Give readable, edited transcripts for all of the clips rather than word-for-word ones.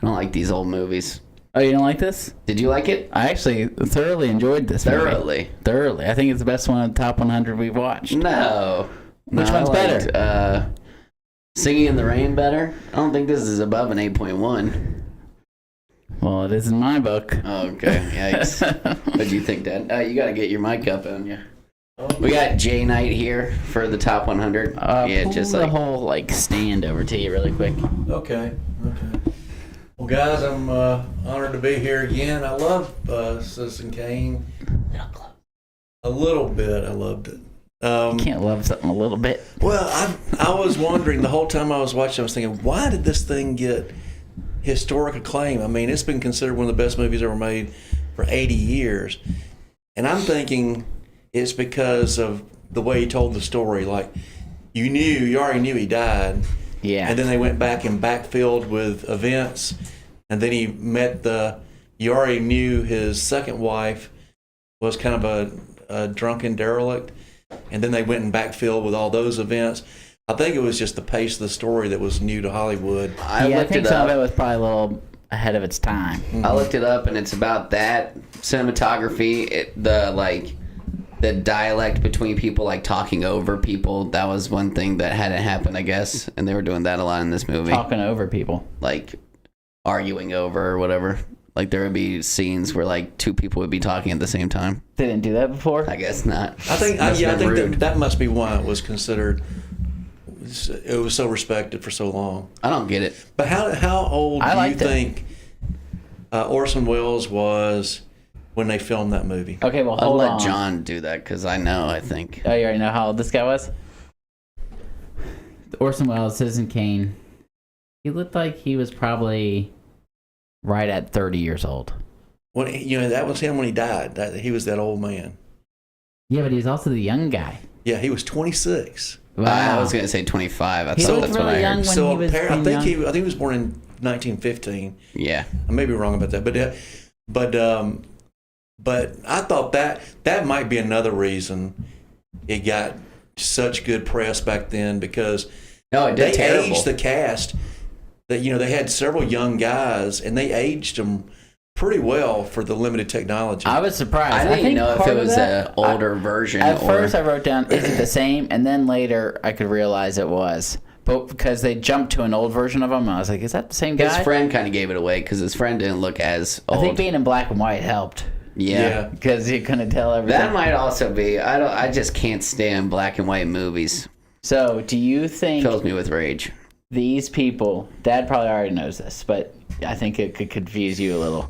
I don't like these old movies. Oh, you don't like this? Did you like it? I actually thoroughly enjoyed this movie. Thoroughly. I think it's the best one of the top 100 we've watched. No. Which one's better? Singing in the Rain better? I don't think this is above an 8.1. Well, it is in my book. Oh, okay. Yikes. What do you think, Dad? You got to get your mic up on you. We got Jay Knight here for the top 100. Pull just the whole stand over to you really quick. Okay. Well, guys, I'm honored to be here again. I love Citizen Kane. A little bit. I loved it. You can't love something a little bit. Well, I was wondering the whole time I was watching, I was thinking, why did this thing get historic acclaim? I mean, it's been considered one of the best movies ever made for 80 years. And I'm thinking it's because of the way he told the story. Like, you already knew he died. Yeah. And then they went back and backfilled with events. And then he met you already knew his second wife was kind of a drunken derelict. And then they went and backfilled with all those events. I think it was just the pace of the story that was new to Hollywood. I think some of it was probably a little ahead of its time. Mm-hmm. I looked it up, and it's about that cinematography, the dialect between people, like talking over people. That was one thing that hadn't happened, I guess, and they were doing that a lot in this movie. Talking over people, like arguing over or whatever. Like there would be scenes where like two people would be talking at the same time. They didn't do that before? I guess not. I think that must be why it was considered. It was so respected for so long. I don't get it. But how old do you think Orson Welles was when they filmed that movie? Okay, well, I'll hold on. let John do that because I think. Oh, you already know how old this guy was? Orson Welles, Citizen Kane. He looked like he was probably right at 30 years old. Well, that was him when he died. He was that old man. Yeah, but he was also the young guy. Yeah, he was 26. Wow. I was going to say 25. I He thought looked that's really what I young heard. when So he was I think young. he was born in 1915. Yeah. I may be wrong about that, but I thought that might be another reason it got such good press back then, because they aged the cast. That they had several young guys and they aged them pretty well for the limited technology. I was surprised. I didn't know if it was an older version. At first, I wrote down, is it the same? And then later, I could realize it was. But because they jumped to an old version of him, I was like, is that the same guy? His friend kind of gave it away because his friend didn't look as old. I think being in black and white helped. Yeah. Because you couldn't tell everything. That might also be. I just can't stand black and white movies. So, do you think... Fills me with rage. These people, Dad probably already knows this, but I think it could confuse you a little.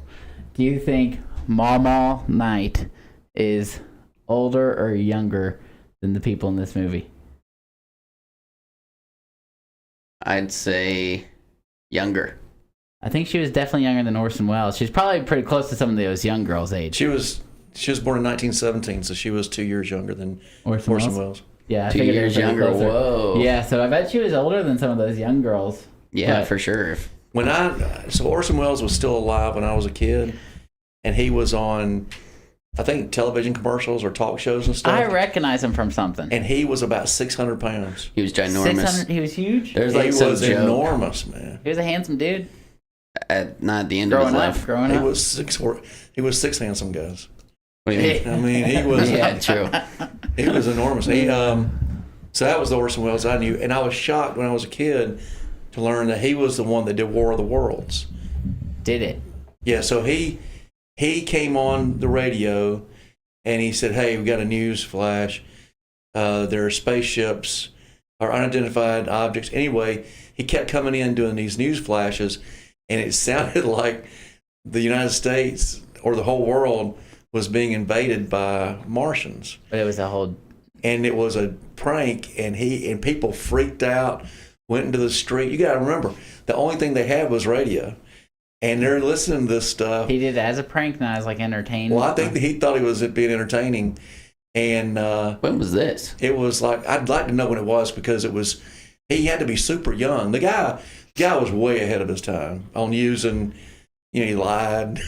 Do you think Mama Knight is older or younger than the people in this movie? I'd say younger. I think she was definitely younger than Orson Welles. She's probably pretty close to some of those young girls' age. She was born in 1917, so she was 2 years younger than Orson Welles. Yeah, I 2 years younger. Closer. Whoa. Yeah, so I bet she was older than some of those young girls. Yeah, for sure. So Orson Welles was still alive when I was a kid, and he was on, I think, television commercials or talk shows and stuff. I recognize him from something. And he was about 600 pounds. He was ginormous. He was huge? There's he was enormous, man. He was a handsome dude. Not at the end of his life. Growing up. He was 6 handsome guys. What do you mean? I mean, he was... Yeah, true. He was enormous. So that was the Orson Welles I knew. And I was shocked when I was a kid to learn that he was the one that did War of the Worlds. Did it? Yeah, so he came on the radio and he said, hey, we got a news flash. There are spaceships or unidentified objects. Anyway, he kept coming in doing these news flashes, and it sounded like the United States or the whole world was being invaded by Martians. But it was a whole... And it was a prank, and people freaked out, went into the street. You got to remember, the only thing they had was radio, and they're listening to this stuff. He did it as a prank, not as like entertainment. Well, I think that he thought it was being entertaining. And when was this? It was like, I'd like to know when it was, because he had to be super young. The guy was way ahead of his time on using. He lied.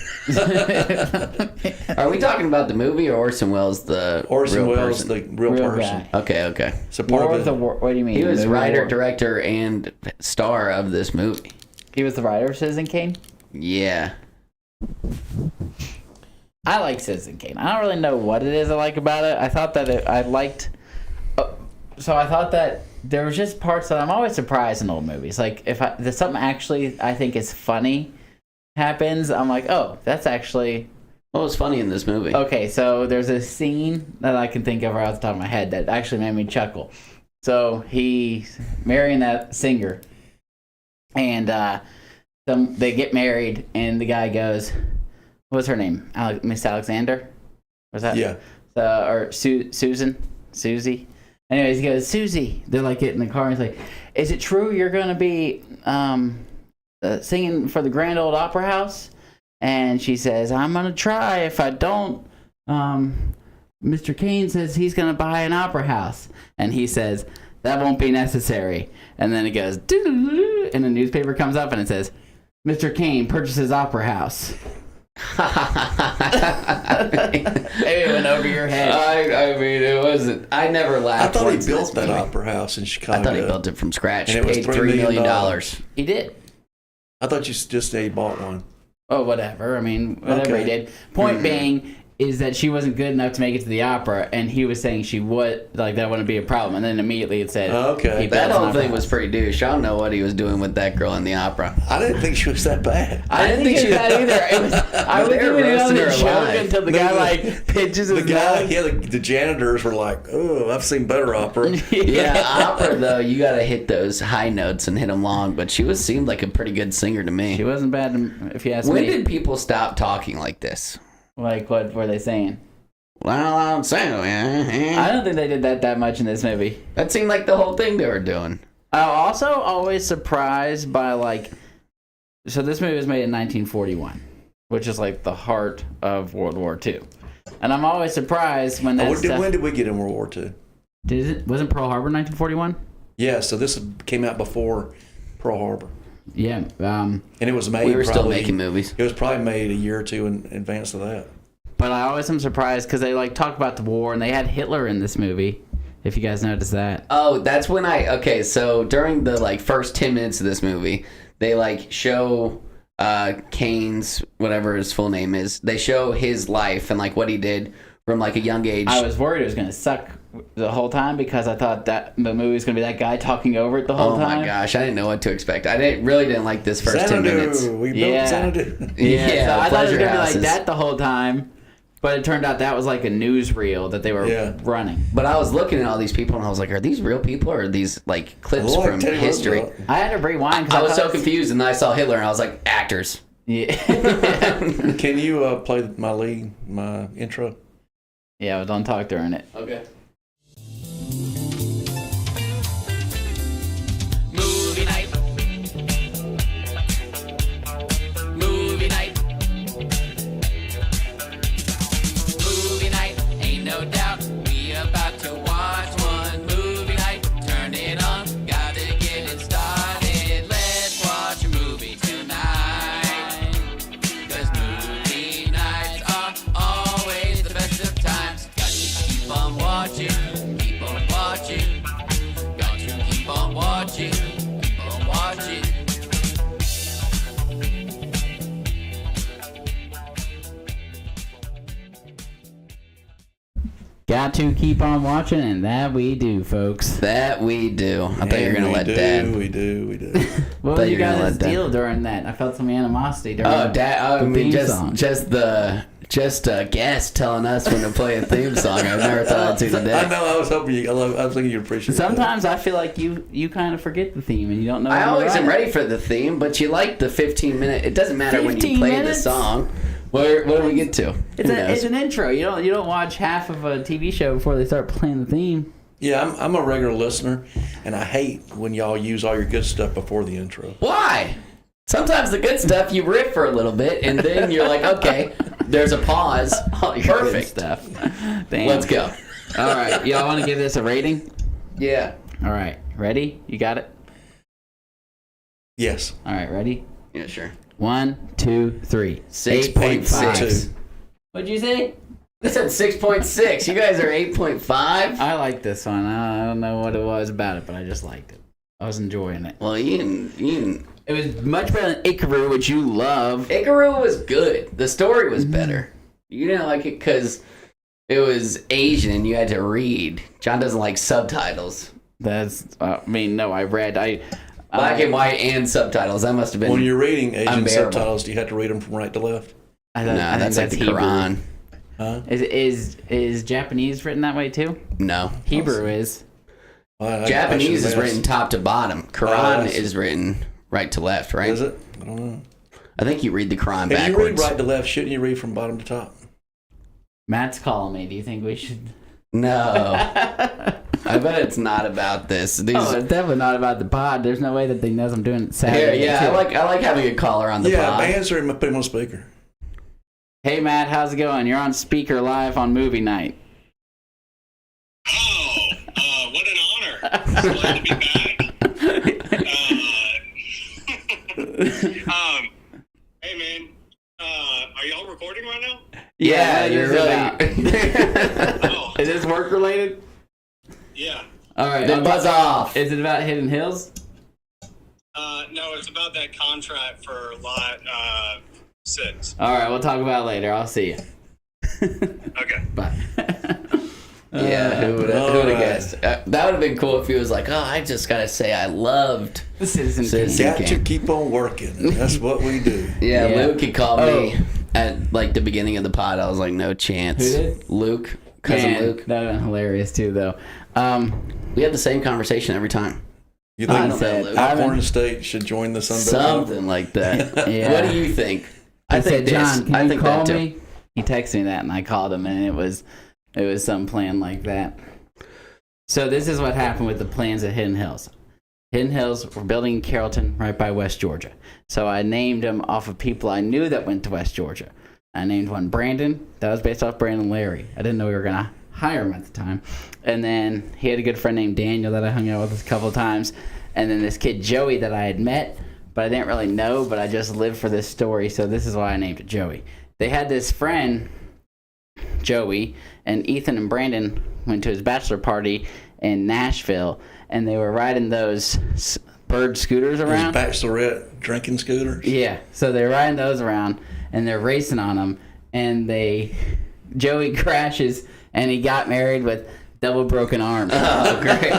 Are we talking about the movie or Orson Welles, the real person? The real person? Guy. Okay. So part of what do you mean? He was writer, director, and star of this movie. He was the writer of Citizen Kane? Yeah. I like Citizen Kane. I don't really know what it is I like about it. I thought that I liked. So I thought that there was just parts that I'm always surprised in old movies. Like if there's something actually I think is funny happens, I'm like, oh, that's actually. What was funny in this movie? Okay, so there's a scene that I can think of right off the top of my head that actually made me chuckle. So he's marrying that singer, and they get married, and the guy goes, "What's her name? Miss Alexander? Was that? Yeah. Or Susie? Anyways, he goes, Susie. They're like getting in the car, and he's like, "Is it true you're gonna be singing for the Grand Old Opera House?" And she says, "I'm gonna try. If I don't, Mr. Kane says he's gonna buy an opera house." And he says, "That won't be necessary." And then it goes, doo-doo-doo, and the newspaper comes up and it says, "Mr. Kane purchases opera house." Maybe it went over your head. I mean, it wasn't. I never laughed. I thought he once built that movie. opera house in Chicago. I thought he built it from scratch. And it was Paid $3 $3 million. He did. I thought you just said he bought one. Oh, whatever. I mean, whatever he did. Point being is that she wasn't good enough to make it to the opera, and he was saying she would, like, that wouldn't be a problem. And then immediately it said, Okay. he That built an whole opera thing house. was pretty douche. I don't know what he was doing with that girl in the opera. I didn't think she was that bad. I didn't think she was that either. It was, I was They were even on roasting the her joke alive. until the guy, like, pitches The his guy, mouth. yeah, the janitors were like, "Oh, I've seen better opera." Yeah, opera though, you gotta hit those high notes and hit them long. But she seemed like a pretty good singer to me. She wasn't bad, if you ask When me. did people stop talking like this? Like, what were they saying? Well, I'm saying, I don't think they did that much in this movie. that seemed like the whole thing they were doing. I'm also always surprised by, like, so this movie was made in 1941, which is like the heart of World War II. And I'm always surprised when that When did we get in World War II? Wasn't Pearl Harbor 1941? Yeah, so this came out before Pearl Harbor. Yeah. And it was made We were still probably- making movies. It was probably made a year or two in advance of that. But I always am surprised because they, like, talk about the war, and they had Hitler in this movie, if you guys noticed that. Oh, that's when okay, so during the, like, first 10 minutes of this movie, they, like, show Kane's, whatever his full name is, they show his life and, like, what he did from, like, a young age. I was worried it was going to suck the whole time because I thought that the movie was going to be that guy talking over it the whole time. Oh my gosh, I didn't know what to expect. I really didn't like this first 10 minutes. We built Yeah. Xanadu. Yeah, So I thought it was pleasure going to be like houses. that the whole time, but it turned out that was like a newsreel that they were running. But I was looking at all these people and I was like, are these real people or are these, like, clips Well, from Teddy history? Roosevelt. I had to rewind because I was so confused, and then I saw Hitler and I was like, actors. Yeah. Can you play my intro? Yeah, but don't talk during it. Okay. Movie night. Movie night. Movie night, ain't no doubt. We about to watch one movie night. Turn it on, gotta get it started. Let's watch a movie tonight. 'Cause movie nights are always the best of times. Got to keep on watching, keep on watching. Got to keep on watching, keep on watching. Got to keep on watching, and that we do, folks. That we do. I thought you were going to let Dad. We do. What Thought was you you were gonna guys' let Dad. deal during that? I felt some animosity during Oh, Dad. I the mean, theme song. just a guest telling us when to play a theme song. I never thought I'd see the I day. know. I was hoping I was thinking you'd appreciate Sometimes I feel like you kind of forget the theme and you don't know. I when to always write am it. ready for the theme, but you like the 15-minute. It doesn't matter when you 15 play the minutes? song. What do we get to? It's, Who knows? it's an intro. You don't watch half of a TV show before they start playing the theme. Yeah, I'm a regular listener, and I hate when y'all use all your good stuff before the intro. Why? Sometimes the good stuff you riff for a little bit, and then you're like, okay, there's a pause. All your good Perfect. stuff. Damn. Let's go. All right, y'all want to give this a rating? Yeah. All right, ready? You got it. Yes. All right, ready? Yeah, sure. 1, 2, 3. 6.6. What'd you say? I said 6.6. You guys are 8.5. I like this one. I don't know what it was about it, but I just liked it. I was enjoying it. Well, you can It was much better than Ikaru, which you love. Ikaru was good. The story was better. You didn't like it because it was Asian and you had to read. John doesn't like subtitles. That's, no, I read. Black and white and subtitles. That must have been. When you're reading Asian unbearable. subtitles, do you have to read them from right to left? I No, that's like the Hebrew. Quran. Huh? Is Japanese written that way too? No. Hebrew is. Well, Japanese I is should written ask. top to bottom. Quran is written right to left, right? Is it? I don't know. I think you read the Quran If you read backwards. right to left, shouldn't you read from bottom to top? Matt's calling me. Do you think we should? No. I bet it's not about this. These. Oh, it's definitely not about the pod. There's no way that they knows I'm doing it Saturday. Yeah, too. I like having a caller on the pod. Answer him and put him on speaker. Hey Matt, how's it going? You're on speaker live on movie night. Oh, what an honor. Glad to be back. Hey, man. Are y'all recording right now? Yeah, what you're is it really. about? Oh, Is this work related? yeah. All right. Then buzz off. Is it about Hidden Hills? No, it's about that contract for lot 6. All right, we'll talk about it later. I'll see you. Okay. Bye. Yeah, who would have Alright. guessed? That would have been cool if he was like, "Oh, I just gotta say, I loved." Citizen Citizen Kane. Got to keep on working. That's what we do. Yeah, Yeah. Luke had called me Oh. at like the beginning of the pod. I was like, "No chance." Who did? Luke, cousin Man, Luke. that would have been hilarious too, though. We have the same conversation every time. You I think don't know, Luke. Alcorn State should join the Sunbelt? Something like that. Yeah. What do you think? I I think said, this. John, can I you think call that too. me? He texted me that, and I called him, and it was some plan like that. So this is what happened with the plans at Hidden Hills. Hidden Hills, we're building in Carrollton, right by West Georgia. So I named them off of people I knew that went to West Georgia. I named one Brandon. That was based off Brandon Larry. I didn't know we were going to hire him at the time. And then he had a good friend named Daniel that I hung out with a couple of times. And then this kid Joey that I had met, but I didn't really know, but I just lived for this story. So this is why I named it Joey. They had this friend, Joey, and Ethan and Brandon went to his bachelor party in Nashville, and they were riding those bird scooters Those around. bachelorette drinking scooters. Yeah, so they're riding those around, and they're racing on them, and Joey crashes, and he got married with double broken arms. Oh, great.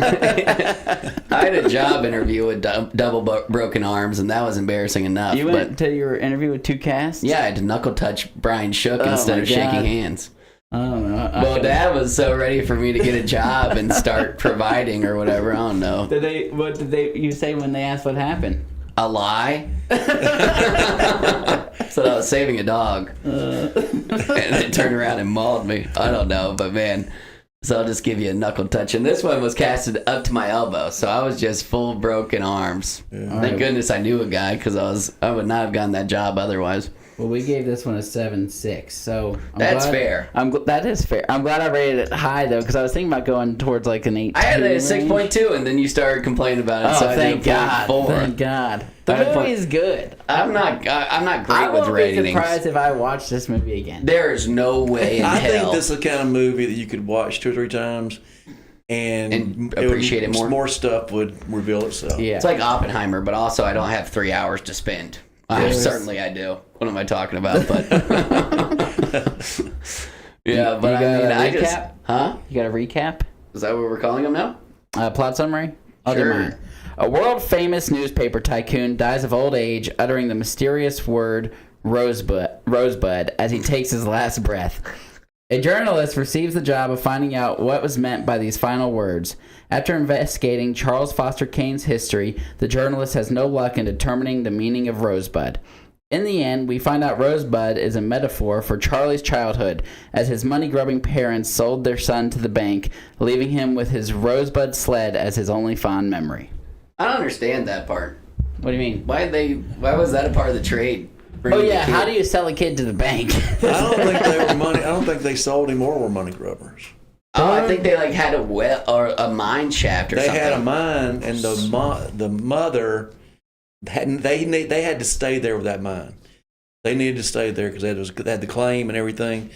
I had a job interview with double broken arms, and that was embarrassing enough. You but went to your interview with two casts? yeah, I had to knuckle touch Brian Shook Oh, instead my of God. shaking hands. I don't know. Well, Dad was so ready for me to get a job and start providing or whatever. I don't know. What did you say when they asked what happened? A lie? So I was saving a dog. And it turned around and mauled me. I don't know, but man. So I'll just give you a knuckle touch. And this one was casted up to my elbow. So I was just full broken arms. Thank goodness I knew a guy because I would not have gotten that job otherwise. Well, we gave this one a 7.6, so That's fair. That is fair. I'm glad I rated it high though, because I was thinking about going towards like an 8. I had it at 6.2, and then you started complaining about it. Oh, so I thank did a God! 0.4. Thank God. The I had movie is good. I'm not great I with won't be ratings. surprised if I watch this movie again. There is no way in I hell. think this is the kind of movie that you could watch 2 or 3 times and appreciate it more. More stuff would reveal itself. Yeah. It's like Oppenheimer, but also I don't have 3 hours to spend. Certainly I do. What am I talking about? But yeah, but You got I mean, a I just recap? You got a recap? Is that what we're calling them now? Plot summary? I'll do Sure. mine. A world-famous newspaper tycoon dies of old age, uttering the mysterious word Rosebud as he takes his last breath. A journalist receives the job of finding out what was meant by these final words. After investigating Charles Foster Kane's history, the journalist has no luck in determining the meaning of Rosebud. In the end, we find out Rosebud is a metaphor for Charlie's childhood, as his money-grubbing parents sold their son to the bank, leaving him with his Rosebud sled as his only fond memory. I don't understand that part. What do you mean? Why was that a part of the trade? Oh yeah, how do you sell a kid to the bank? I don't think they were money. I don't think they sold him or were money grubbers. Oh, I think they like had a well or a mine shaft or They something. had a mine, and the mother hadn't. They had to stay there with that mine. They needed to stay there because they had the claim and everything.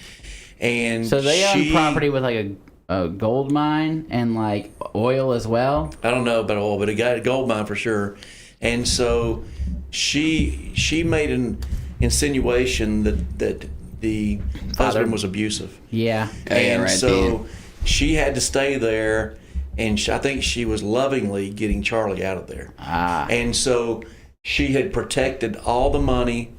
And So they own property with like a gold mine and like oil as well. I don't know about oil, but he got a gold mine for sure. And so she made an insinuation that the husband was abusive. Yeah. And right, so she had to stay there, and I think she was lovingly getting Charlie out of there. And so she had protected all the money.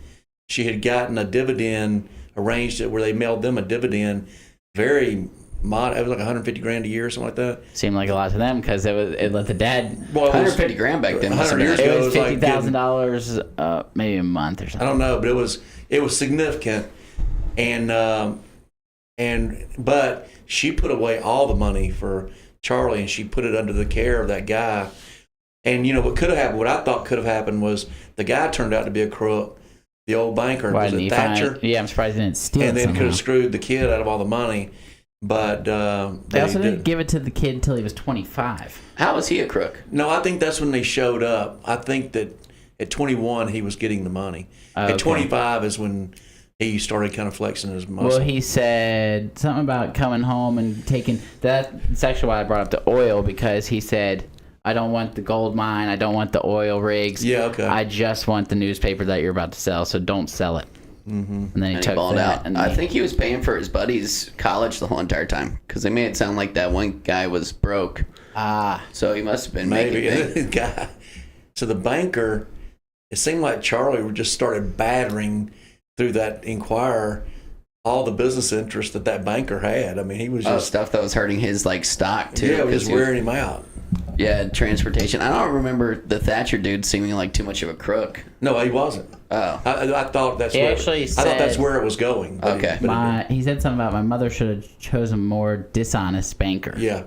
She had gotten a dividend, arranged it where they mailed them a dividend, very mod. It was like 150 grand a year or something like that. Seemed like a lot to them because it let the dad. Well, it was 150 grand back then. 100 years It ago, was like $50,000, maybe a month or I something. don't know, but it was significant, but she put away all the money for Charlie, and she put it under the care of that guy. And what could have happened? What I thought could have happened was the guy turned out to be a crook, the old banker. Why Was didn't it he Thatcher? Yeah, I'm surprised he didn't steal And it then somehow. could have screwed the kid out of all the money. But They also didn't give it to the kid until he was 25. How was he a crook? No, I think that's when they showed up. I think that at 21 he was getting the money. Okay. At 25 is when he started kind of flexing his muscle. Well, he said something about coming home and taking that. That's actually why I brought up the oil, because he said, I don't want the gold mine. I don't want the oil rigs. Yeah, okay. I just want the newspaper that you're about to sell, so don't sell it. Mm-hmm. And then he And he took balled that. out. And I think he was paying for his buddy's college the whole entire time because they made it sound like that one guy was broke. So he must have been Maybe. making And then the guy, so the banker, it seemed like Charlie just started battering through that Inquirer all the business interests that banker had. I mean, he was just stuff that was hurting his stock too. yeah, it was 'cause just he was- wearing him out. Yeah, transportation. I don't remember the Thatcher dude seeming like too much of a crook. No, he wasn't. Oh. I thought that's He where actually I thought that's said- where it was going. But Okay. he said something about my mother should have chosen a more dishonest banker. yeah.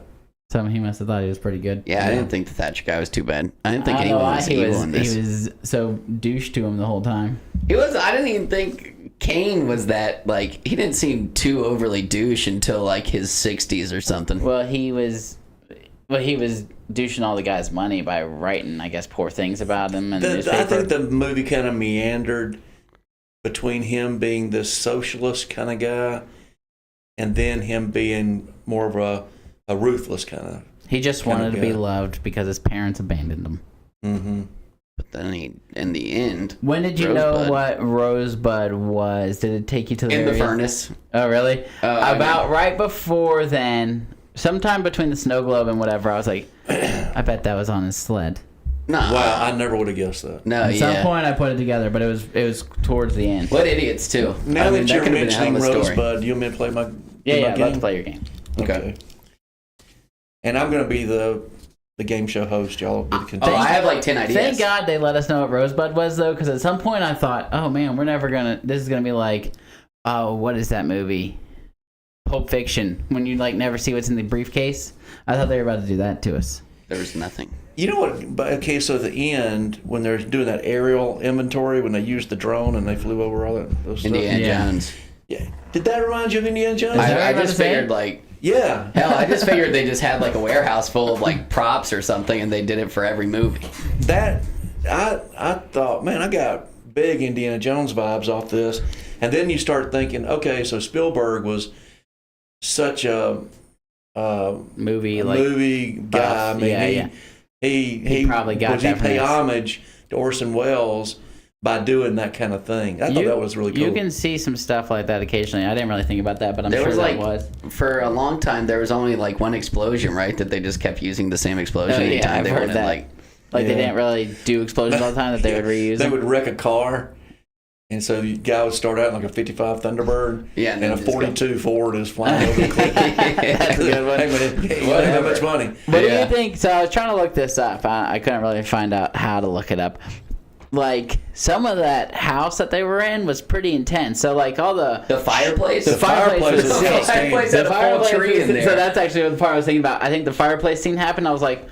So he must have thought he was pretty good. Yeah, I didn't think the Thatcher guy was too bad. I didn't think I don't know anyone why was he evil in this. He was so douche to him the whole time. He was. I didn't even think Kane was that. He didn't seem too overly douche until his 60s or something. Well, he was douching all the guy's money by writing, I guess, poor things about him in the newspaper. I think the movie kind of meandered between him being this socialist kind of guy and then him being more of a ruthless kind of. He just wanted to be guy. loved because his parents abandoned him. Mm-hmm. But then in the end, When did you know Rosebud. what Rosebud was? Did it take you to the in the area? furnace. Oh, really? I About right before then, sometime between the snow globe and whatever, I was like, I bet that was on his sled. Nah. Wow, I never would have guessed that. No, At some yeah. point, I put it together, but it was towards the end. What idiots too. Now that you're could've been a hell mentioning of a story. Rosebud, you want me to play my Yeah, my I'd love to play your game. Okay. And I'm going to be the game show host. Y'all will be the Oh, contestant. I have 10 ideas. Thank God they let us know what Rosebud was, though, because at some point I thought, oh man, we're never gonna. This is gonna be like, oh, what is that movie? Pulp Fiction. When you never see what's in the briefcase. I thought they were about to do that to us. There was nothing. You know what? But okay, so at the end, when they're doing that aerial inventory, when they used the drone and they flew over all that those stuff. Indiana Yeah. Jones. Yeah. Did that remind you of Indiana Jones? that I what just you're saying? figured Yeah. hell, I just figured they just had a warehouse full of props or something, and they did it for every movie. That I thought, man, I got big Indiana Jones vibes off this. And then you start thinking, okay, so Spielberg was such a Movie movie guy. buff. I mean, Yeah, he probably got was he that from pay this. homage to Orson Welles by doing that kind of thing. I thought that was really cool. You can see some stuff like that occasionally. I didn't really think about that, but I'm There sure was that was. for a long time there was only one explosion, right? That they just kept using the same explosion Oh, yeah, anytime I've they heard wanted that. They Yeah. didn't really do explosions all the time that they would reuse. They them. would wreck a car, and so the guy would start out in a 55 Thunderbird, Yeah, and and a then just 42 Ford is flying over the cliff. That's a good one. Hey, man, you don't have that much money. What do Yeah. you think? So I was trying to look this up. I couldn't really find out how to look it up. Some of that house that they were in was pretty intense. So all the The fireplace. The fireplace was was sick. outstanding. Fireplace The had a full fireplace tree in was- there. So that's actually the part I was thinking about. I think the fireplace scene happened. I was like,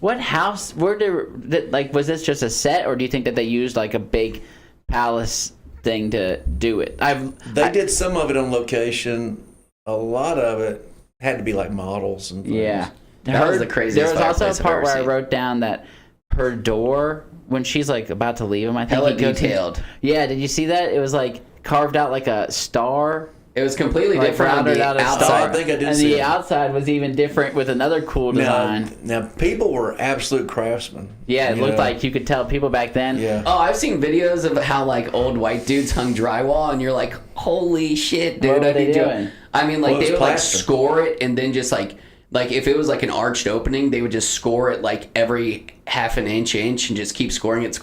what house? Where did was this just a set, or do you think that they used a big palace thing to do it? They did some of it on location. A lot of it had to be models and things. Yeah. That was the craziest There was also fireplace a I've part ever where I seen. wrote down that her door, when she's about to leave him, I think Hella he goes in- detailed. Yeah, did you see that? It was carved out like a star It was completely Like different on rounded the out of outside. star. I think I did And see the it. outside was even different with another cool design. Now, people were absolute craftsmen. Yeah, it you looked know? like you could tell people back then. Yeah. Oh, I've seen videos of how like old white dudes hung drywall, and you're like, holy shit, dude! What were I they need to- doing? I mean, like Well, it they was would like plaster. score it, and then just like if it was like an arched opening, they would just score it like every half an inch, and just keep scoring it,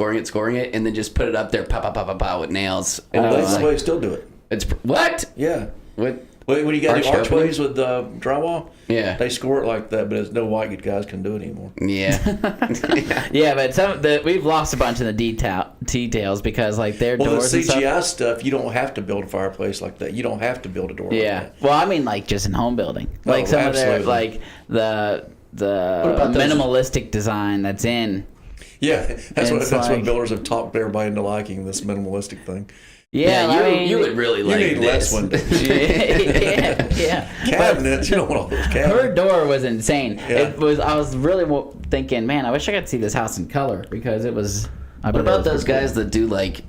and then just put it up there, pow, pow, pow, pow, pow, with nails. And I Well, was that's the like, way they still do it. it's what? Yeah. What? When you got the Arched archways with drywall, Yeah. they score it like that, but there's no white good guys can do it anymore. Yeah. Yeah, but we've lost a bunch of the details because like their Well, the doors and stuff. CGI stuff, you don't have to build a fireplace like that. You don't have to build a door like Yeah. that. Well, I mean, like just in home building, like Oh, some of their absolutely. like the about those- minimalistic design that's in. Yeah, that's It's what like- builders have talked everybody into liking, this minimalistic thing. Yeah, I mean, you would really You like need less this. windows. yeah. Cabinets, you don't want all those Her cabinets. door was insane. Yeah. I was really thinking, man, I wish I could see this house in color because it was. What about those guys that do like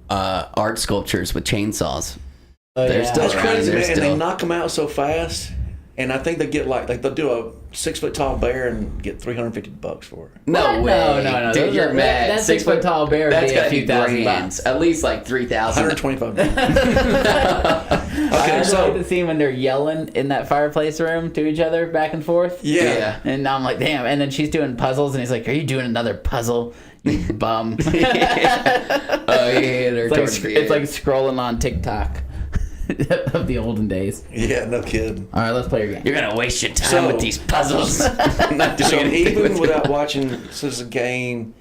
art sculptures with chainsaws? They're still That's around. crazy, They're man. And still- they knock them out so fast. And I think they get like they'll do a 6 foot tall bear and get $350 for it. No way. No. Dude, Those you're are- mad. that 6 foot tall bear would That's be a gotta few be thousand brands. bucks. At least like 3,000. $125. I Okay, just so like the scene when they're yelling in that fireplace room to each other back and forth. yeah. And I'm like, damn. And then she's doing puzzles, and he's like, "Are you doing another puzzle, you bum?" Oh, yeah, they're It's like scrolling on TikTok of the olden days. Yeah, no kidding. All right, let's play your game. You're gonna waste your time So- with these puzzles. Not doing So anything even with without watching Citizen Kane,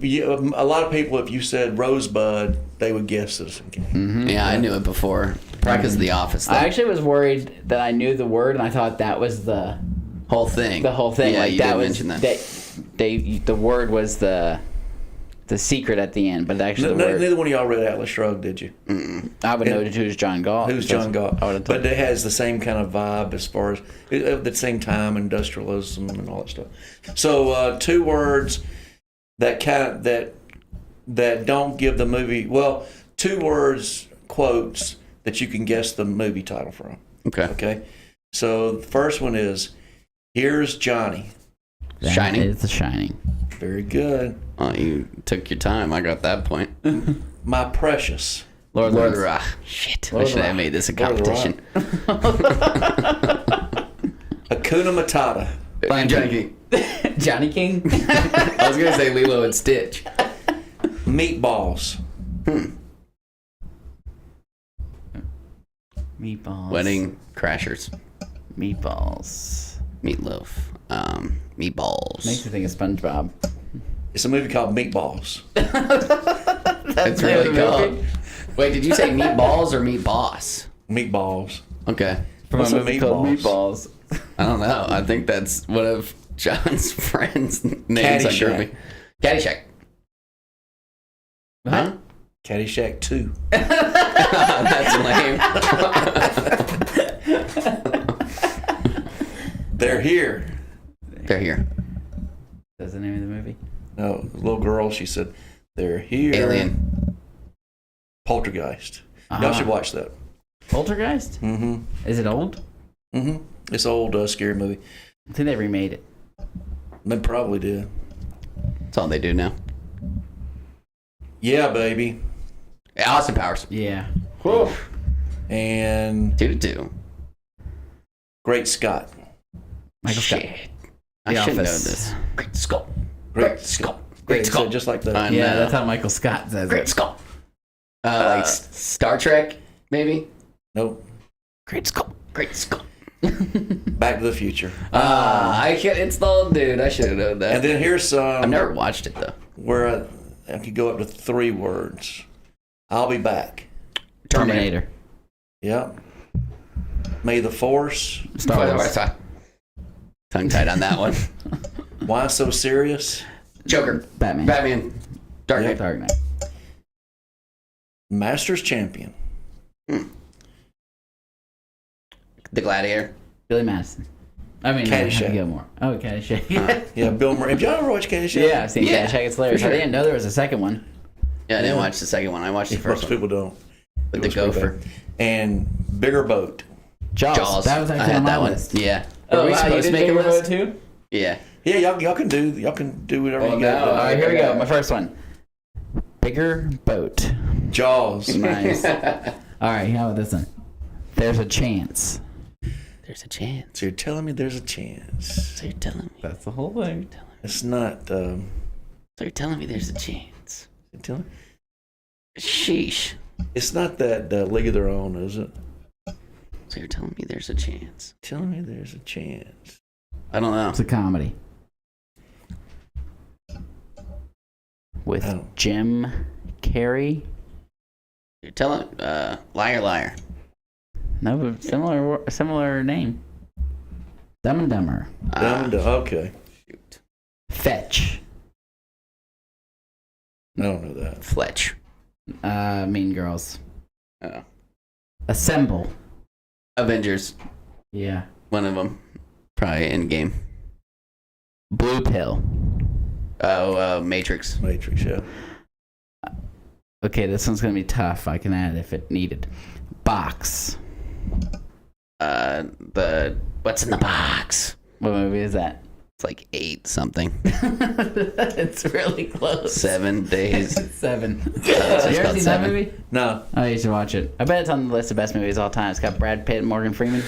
a lot of people, if you said Rosebud, they would guess Citizen Kane. Yeah, I knew it before. Probably because of The Office. Though. I actually was worried that I knew the word, and I thought that was the whole thing. whole thing. Yeah, like you that did was mention that. the word was the secret at the end, but actually the word. Neither one of y'all read Atlas Shrugged, did you? I would know who's John Galt. Who's John Galt? I would've But told- it has the same kind of vibe as far as at the same time, industrialism and all that stuff. So 2 words that don't give the movie. Well, 2 words, quotes that you can guess the movie title from. Okay. Okay. So the first one is, "Here's Johnny." That Shining. is The Shining. Very good. Oh, you took your time. I got that point. "My Precious." Lord Lord of the Rock. Shit. Lord I should of have made this a Lord of the competition. "Hakuna Matata." I'm Johnny. Johnny King. I was gonna say Lilo and Stitch. "Meatballs." Meatballs. Wedding Crashers. Meatballs. Meatloaf. Meatballs. Makes me think of SpongeBob. It's a movie called Meatballs. It's really called. Wait, did you say meatballs or meat boss? Meatballs. Okay. From What's a a movie called Meatballs? Meatballs. I don't know. I think that's one of John's friends' names. on Caddyshack. Groupie. Caddyshack. Huh? Caddyshack 2. That's lame. They're here. They're here. That's the name of the movie. No, the little girl, she said, "They're here." Alien. Poltergeist. Ah. Y'all should watch that. Poltergeist? Mm-hmm. Is it old? Mm-hmm. It's an old scary movie. I think they remade it. They probably did. That's all they do now. Yeah, baby. Austin Powers. Yeah. And 2-2. Great Scott. Michael Scott. Shit. I The should know Office. this. Great skull. Great Scott. Great So Scott. just like that. I Yeah, know. that's how Michael Scott says Great it. skull. Like Star Trek, maybe? Nope. Great skull. Great skull. Back to the Future. I can't. It's the old dude. I should have known that. And then here's some I've never watched it though. where I could go up to 3 words. "I'll be back." Terminator. Yep. "May the Force." Star Wars. Tongue tied on that one. "Why So Serious?" Joker. Batman. Batman. Dark Knight. Dark Knight. "Masters Champion." The Gladiator. Billy Madison. I mean, Caddyshack. Happy Gilmore. Oh, Caddyshack. Yeah, Bill Murray. Have y'all ever watched Caddyshack? Yeah, I've seen Yeah, Caddyshack. It's hilarious. for sure. I didn't know there was a second one. Yeah, I didn't watch the second one. I watched the first Most one. people don't. With the was pretty gopher. bad. And Bigger Boat. Jaws. That was I actually on had my that one. list. Yeah. Oh, Were we wow, you supposed to did make a Bigger Boat list? too? Yeah. Yeah, y'all can do whatever Well, you got. no, All right, here we go. Okay. My first one. Bigger Boat. Jaws. Nice. All right, how about this one? There's a chance. There's a chance. So you're telling me there's a chance? So you're telling me. That's the whole thing. It's not. So you're telling me there's a chance. You're telling, Sheesh. it's not that League of Their Own, is it? So you're telling me there's a chance. Telling me there's a chance. I don't know. It's a comedy. With Oh. Jim Carrey. You're telling liar, liar. No, but similar name. Dumb and Dumber. Okay. Shoot. Fetch. I don't know that. Fletch. Mean Girls. Oh. Assemble. Avengers. Yeah. One of them. Probably Endgame. Blue Pill. Oh, Matrix. Matrix, yeah. Okay, this one's gonna be tough. I can add if it needed. Box. The what's in the box? What movie is that? It's like 8 something. It's really close. 7 days. 7. it's You ever called seen that Seven. movie? No. Oh, you should watch it. I bet it's on the list of best movies of all time. It's got Brad Pitt and Morgan Freeman.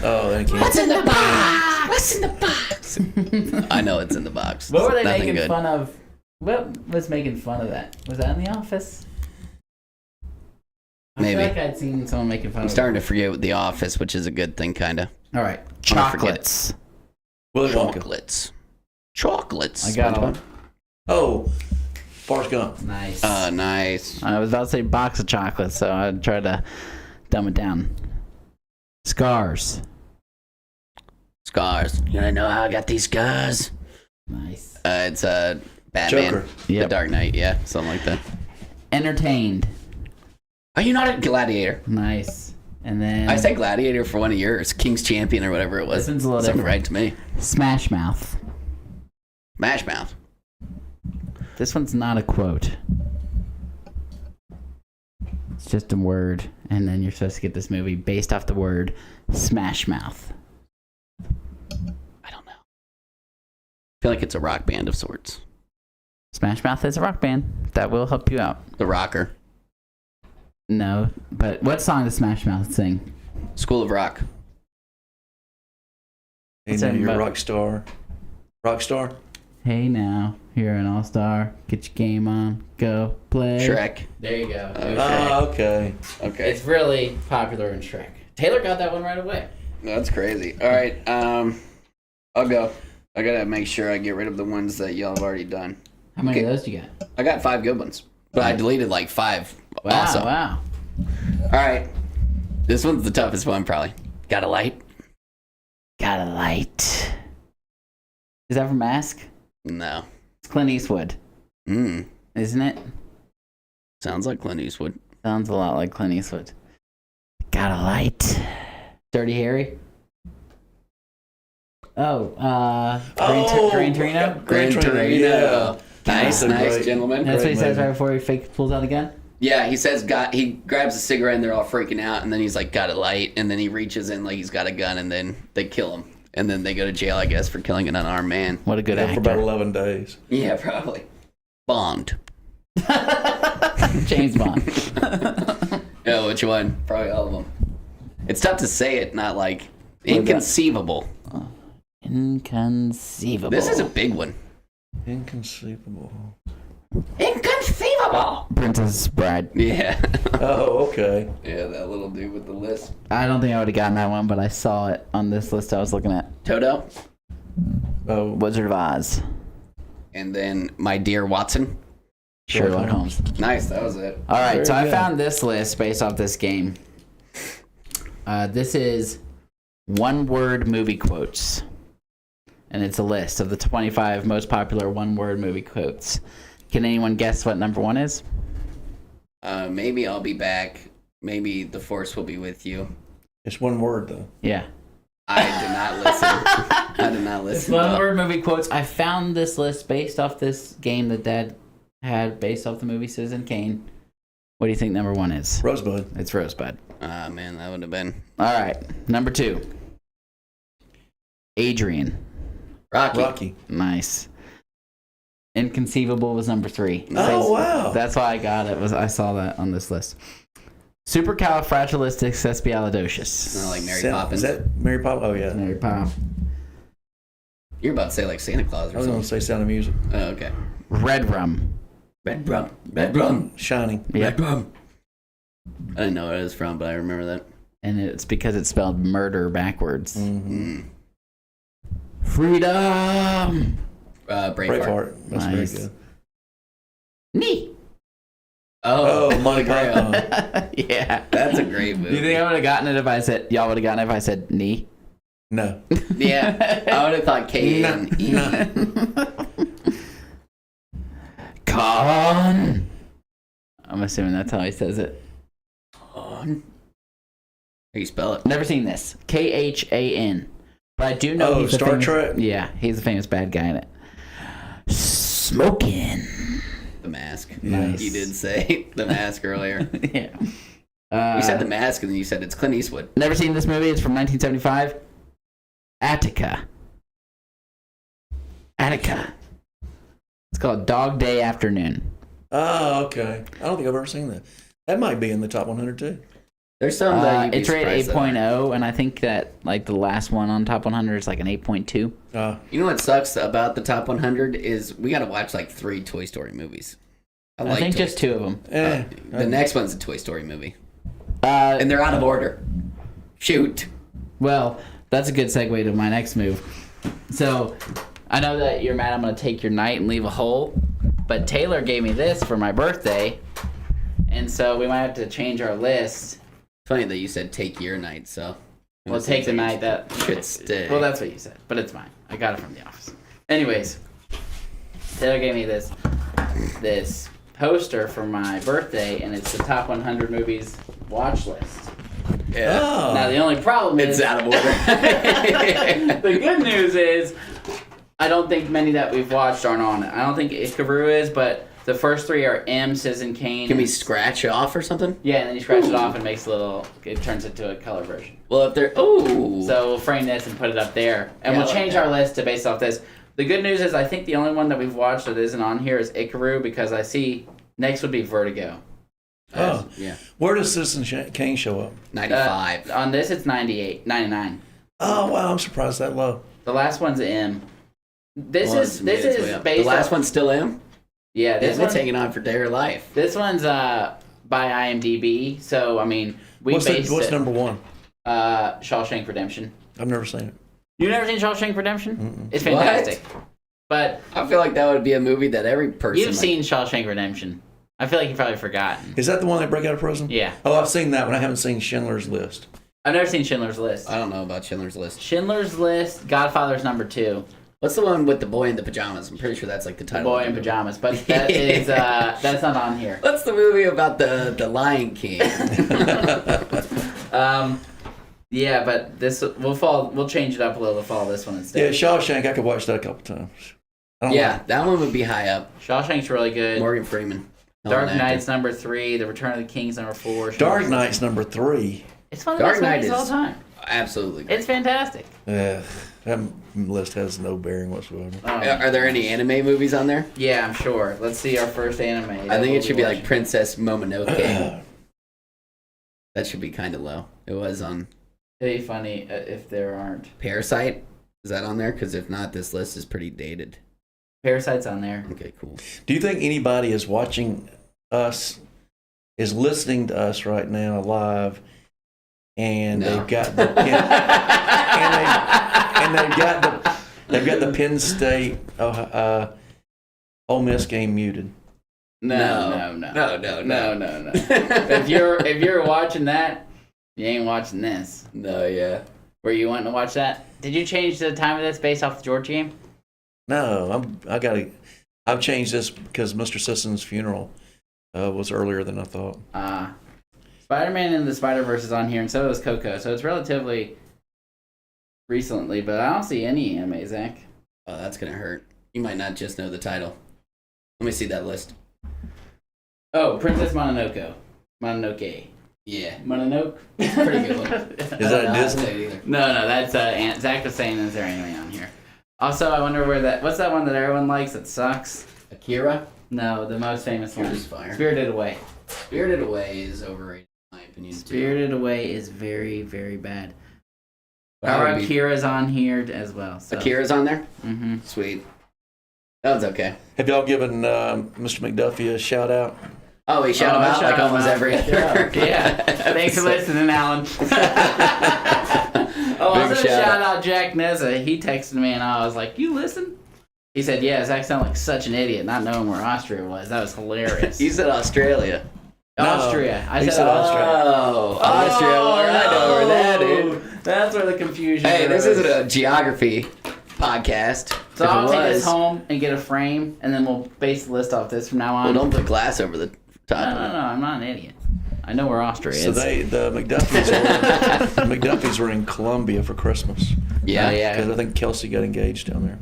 Oh, thank you. What's in the box? What's in the box? I know it's in the box. What were they Nothing making good. fun of? What was making fun of that? Was that in The Office? I Maybe. feel like I'd seen someone making fun I'm of starting to forget The Office, which is a good thing, kind of. it. All right. I'll forget it. Chocolates. Willy Wonka. Chocolates. I got SpongeBob. one. Oh, Forrest Gump. Nice. Nice. I was about to say box of chocolates, so I tried to dumb it down. Scars. Scars. You wanna know how I got these scars? Nice. It's Batman. Joker. The Yep. Dark Knight. Yeah, something like that. Entertained. Are you not a gladiator? Nice. And then I said gladiator for one of yours, King's Champion or whatever it was. This one's a little Something different. right to me. Smash Mouth. Smash Mouth. This one's not a quote. It's just a word, and then you're supposed to get this movie based off the word Smash Mouth. I don't know. I feel like it's a rock band of sorts. Smash Mouth is a rock band. That will help you out. The Rocker. No, but what song does Smash Mouth sing? School of Rock. Hey, What's now that you're a about? rock star. Rock star? Hey now, you're an all-star. Get your game on. Go play. Shrek. There you go. Okay. Okay. It's really popular in Shrek. Taylor got that one right away. That's crazy. All right. I'll go. I gotta make sure I get rid of the ones that y'all have already done. How many Okay. of those you got? I got 5 good ones, but I deleted like 5. Wow, also. wow. All right. This one's the toughest one, probably. Got a light? Got a light. Is that from Mask? No. It's Clint Eastwood, isn't it? Sounds like Clint Eastwood. Sounds a lot like Clint Eastwood. Got a light. Dirty Harry? Oh, Gran Torino? Gran Torino, yeah. Nice, That's a nice, great- gentlemen. That's what he Great says movie. right before he fake pulls out a gun? Yeah, he says he grabs a cigarette and they're all freaking out, and then he's like, got a light, and then he reaches in like he's got a gun, and then they kill him. And then they go to jail, I guess, for killing an unarmed man. What a good Yeah, for about actor. 11 days. Yeah, probably. Bond. James Bond. Oh, which one? Probably all of them. It's tough to say it, not like inconceivable. Inconceivable. This is a big one. Inconceivable. Inconceivable. Princess Bride. Yeah. Oh, okay. Yeah, that little dude with the list. I don't think I would have gotten that one, but I saw it on this list I was looking at. Toto. Oh, Wizard of Oz. And then My Dear Watson. Sherlock Holmes. Nice, that was it. All right, Very so I good. found this list based off this game. This is one-word movie quotes. And it's a list of the 25 most popular one-word movie quotes. Can anyone guess what number 1 is? Maybe I'll be back. Maybe the Force will be with you. it's one word, though. Yeah. I did not listen. I did not It's listen. one-word movie quotes. I found this list based off this game that Dad had based off the movie Citizen Kane. What do you think number 1 is? Rosebud. It's Rosebud. Ah, man, that would have been All right. Number 2. Adrian. Rocky. Nice. Inconceivable was number 3. Oh, wow. That's why I got it. I saw that on this list. Supercalifragilisticexpialidocious. not like Mary Is Poppins. that Mary Poppins? Oh, yeah. Mary Pop. You're about to say like Santa Claus I or was going something. to say Sound of Music. Oh, okay. Red Rum. Red Rum. Red Rum. Shining. Yep. Rum. I didn't know where it was from, but I remember that. And it's because it's spelled murder backwards. Mm-hmm. Freedom. Braveheart. Braveheart. That's Nice. very good. Knee. Oh, Monty Python. Python. Yeah. That's a great movie. Do you think I would have gotten it if I said, y'all would have gotten it if I said knee? No. Yeah, I would have thought K-N-E. No. Con. I'm assuming that's how he says it. How do you spell it? Never seen this. Khan. But I do know Oh, he's a Star famous, Trek? Yeah, he's a famous bad guy in it. Smoking. The Mask. Nice. You did say The Mask earlier. Yeah. You said The Mask, and then you said it's Clint Eastwood. Never seen this movie. It's from 1975. Attica. It's called Dog Day Afternoon. Oh, okay. I don't think I've ever seen that. That might be in the top 100 too. There's some that you'd be It's rated surprised 8.0, and I think that like the last one on top 100 is like an 8.2. You know what sucks about the top 100 is we got to watch like 3 Toy Story movies. I think Toy just 2 of them. The next one's a Toy Story movie. And And they're out of order. Shoot. well, that's a good segue to my next move. So, I know that you're mad I'm going to take your night and leave a hole, but Taylor gave me this for my birthday, and so we might have to change our list. Funny that you said take your night, so. We'll take the night that should stay. Well, that's what you said, but it's mine. I got it from the office. Anyways, Taylor gave me this poster for my birthday, and it's the top 100 movies watch list. Yeah. Oh. Now the only problem is It's out of order. the good news is I don't think many that we've watched aren't on it. I don't think Ikaru is, but the first 3 are M, Citizen Kane. Can we scratch off or something? Yeah, and then you scratch it off and makes it turns it to a color version. Well, if they're. Ooh. So we'll frame this and put it up there. And Yeah, we'll I like change that. our list to based off this. The good news is I think the only one that we've watched that isn't on here is Ikaru, because I see next would be Vertigo. Oh. Yeah. Where does Citizen Kane show up? 95. On this, it's 99. Oh, wow. I'm surprised that low. The last one's M. This Well, is it's way up. based The last off, one's still M? Yeah, this It's one's hanging on for dear life. This one's by IMDb. So I mean, What's based it number 1? Shawshank Redemption. I've never seen it. You've never seen Shawshank Redemption? Mm-mm. It's fantastic. But I feel like that would be a movie that every person. you've seen Shawshank Redemption. I feel like you've probably forgotten. Is that the one that break out of prison? Yeah. Oh, I've seen that one. I haven't seen Schindler's List. I've never seen Schindler's List. I don't know about Schindler's List. Schindler's List, Godfather's number 2. What's the one with the boy in the pajamas? I'm pretty sure that's like the The title. Boy of in the movie. Pajamas. But that is that's not on here. What's the movie about the Lion King? Yeah, but this we'll change it up a little to follow this one Yeah, instead. Shawshank. I could watch that a couple times. I don't Yeah, that one would be high up. Shawshank's really good. Morgan Freeman. Dark Hell of an Knight's number 3. The Return of the King's number 4. Dark Knight's number 3. It's one of the Dark best Knight movies of all is- time. Absolutely. Great. It's fantastic. That list has no bearing whatsoever. Are there any anime movies on there? Yeah, I'm sure. Let's see our first anime. I think it should be like Princess Momonoke. That should be kind of low. It was on It'd be funny if there aren't. Parasite. Is that on there? Because if not, this list is pretty dated. Parasite's on there. Okay, cool. Do you think anybody is watching us, is listening to us right now live, and No. they've got the they've got the Penn State Ole Miss game muted? No. No. if you're watching that, you ain't watching this. No, yeah. Were you wanting to watch that? Did you change the time of this based off the Georgia game? No, I've changed this because Mr. Sisson's funeral was earlier than I thought. Spider-Man and the Spider-Verse is on here, and so is Coco. So it's relatively recently, but I don't see any anime, Zach. Oh, that's gonna hurt. You might not just know the title. Let me see that list. Oh, Princess Mononoke. Mononoke. Yeah. Mononoke? It's a pretty good one. Is that Disney? No, that's Zach was saying is there anime on here. Also, I wonder what's that one that everyone likes that sucks? Akira? No, the most famous one. Akira's fire. Spirited Away. Spirited Away is overrated, in my opinion. Spirited Away is very, very bad. That Our would be- Akira's on here as well. So. Akira's on there? Mm-hmm. Sweet. That one's okay. Have y'all given Mr. McDuffie a shout out? Oh, we shout him out like almost every Yeah. Thanks for listening, Alan. Oh, I was going to shout out Jack Neza. He texted me and I was like, you listen? He said, yeah, Zach sounded like such an idiot not knowing where Austria was. That was hilarious. You said Australia. Austria. I he said said Austria. Oh, Austria. Well, I know where that is. That's where the confusion Hey, this arose. isn't a geography podcast. So If I'll it take was, this home and get a frame, and then we'll base the list off this from now on. well, don't put glass over the top No, of it. I'm not an idiot. I know where Austria So is. the McDuffies were in Colombia for Christmas. Yeah. Because I think Kelsey got engaged down there.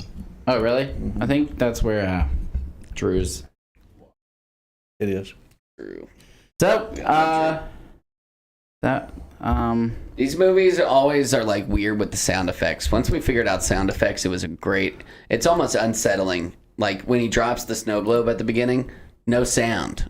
Oh, really? I think that's where Drew's. It is. True. So, These movies always are like weird with the sound effects. Once we figured out sound effects, it was a great. It's almost unsettling. Like when he drops the snow globe at the beginning, no sound.